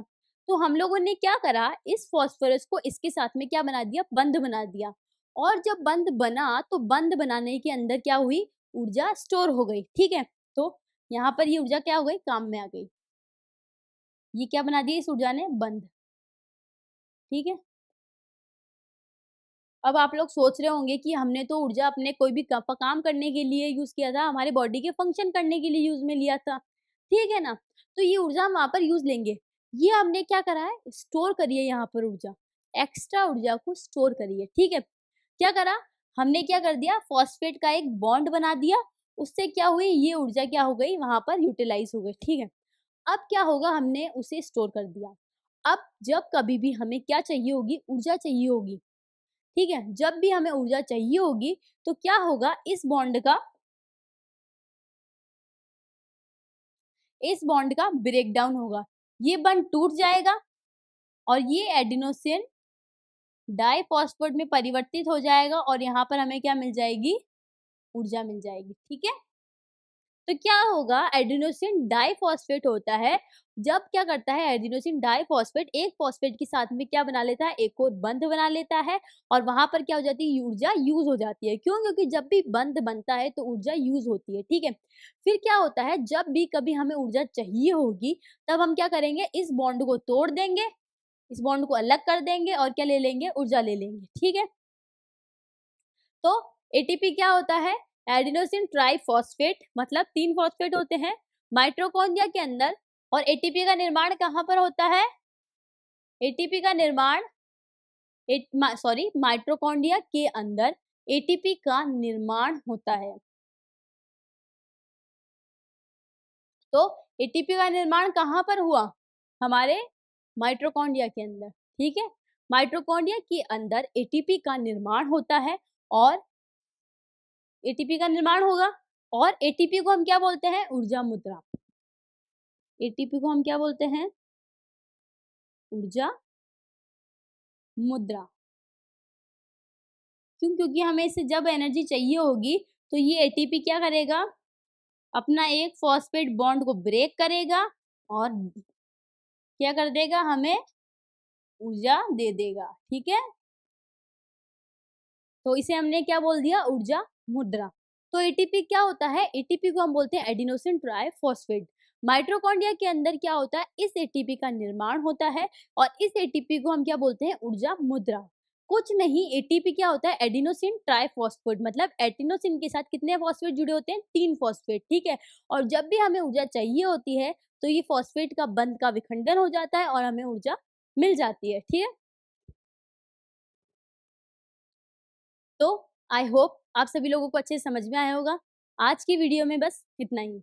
S1: तो हम लोगों ने क्या करा, इस फास्फोरस को इसके साथ में क्या बना दिया? बंध बना दिया। और जब बंध बना तो बंध बनाने के अंदर क्या हुई? ऊर्जा स्टोर हो गई। ठीक है, तो यहाँ पर ये ऊर्जा क्या हो गई? काम में आ गई। ये क्या बना दिया इस ऊर्जा ने? बंध। ठीक है, अब आप लोग सोच रहे होंगे कि हमने तो ऊर्जा अपने कोई भी काम करने के लिए यूज किया था, हमारे बॉडी के फंक्शन करने के लिए यूज में लिया था। ठीक है ना, तो ये ऊर्जा हम वहां पर यूज लेंगे। ये हमने क्या करा है? स्टोर करिए यहाँ पर ऊर्जा, एक्स्ट्रा ऊर्जा को स्टोर करिए। ठीक है, क्या करा हमने? क्या कर दिया? फॉस्फेट का एक बॉन्ड बना दिया, उससे क्या हुई? ये ऊर्जा क्या हो गई? वहां पर यूटिलाइज हो गई। ठीक है, अब क्या होगा? हमने उसे स्टोर कर दिया। अब जब कभी भी हमें क्या चाहिए होगी? ऊर्जा चाहिए होगी। ठीक है, जब भी हमें ऊर्जा चाहिए होगी तो क्या होगा? इस बॉन्ड का ब्रेक डाउन होगा, ये बॉन्ड टूट जाएगा और ये एडिनोसिन डाइफॉस्फेट में परिवर्तित हो जाएगा और यहाँ पर हमें क्या मिल जाएगी, ऊर्जा मिल जाएगी। ठीक है, तो क्या होगा, एडिनोसिन डाइफॉस्फेट होता है। जब क्या करता है एडिनोसिन डाइफॉस्फेट एक फॉस्फेट के साथ में क्या बना लेता है, एक और बंध बना लेता है और वहां पर क्या हो जाती है, ऊर्जा यूज हो जाती है। क्यों? क्योंकि जब भी बंध बनता है तो ऊर्जा यूज होती है। ठीक है, फिर क्या होता है, जब भी कभी हमें ऊर्जा चाहिए होगी तब हम क्या करेंगे, इस बॉन्ड को तोड़ देंगे, इस बॉन्ड को अलग कर देंगे और क्या ले लेंगे, ऊर्जा ले लेंगे। ठीक है, तो एटीपी क्या होता है, एडिनोसिन ट्राइफॉस्फेट, मतलब 3 फॉस्फेट होते हैं माइटोकॉन्ड्रिया के अंदर। और एटीपी का निर्माण कहाँ पर होता है, एटीपी का निर्माण माइटोकॉन्ड्रिया के अंदर एटीपी का निर्माण होता है। तो एटीपी का निर्माण कहाँ पर हुआ, हमारे माइटोकॉन्ड्रिया के अंदर। ठीक है, माइटोकॉन्ड्रिया के अंदर एटीपी का निर्माण होता है और एटीपी का निर्माण होगा और एटीपी को हम क्या बोलते हैं, ऊर्जा मुद्रा। एटीपी को हम क्या बोलते हैं, ऊर्जा मुद्रा। क्यों? क्योंकि हमें इससे जब एनर्जी चाहिए होगी तो ये एटीपी क्या करेगा, अपना एक फॉस्फेट बॉन्ड को ब्रेक करेगा और क्या कर देगा, हमें ऊर्जा दे देगा। ठीक है, तो इसे हमने क्या बोल दिया, ऊर्जा मुद्रा। तो एटीपी क्या होता है, एटीपी को हम बोलते हैं एडिनोसिन ट्राइफॉस्फेट। माइटोकॉन्ड्रिया के अंदर क्या होता है, इस एटीपी का निर्माण होता है और इस एटीपी को हम क्या बोलते हैं, ऊर्जा मुद्रा। कुछ नहीं, एटीपी क्या होता है, एडिनोसिन ट्राइफॉस्फेट, मतलब एडिनोसिन के साथ कितने फॉस्फेट जुड़े होते हैं, 3 फॉस्फेट। ठीक है, और जब भी हमें ऊर्जा चाहिए होती है तो ये फॉस्फेट का बंध का विखंडन हो जाता है और हमें ऊर्जा मिल जाती है। ठीक है, तो आई होप आप सभी लोगों को अच्छे से समझ में आया होगा। आज की वीडियो में बस इतना ही।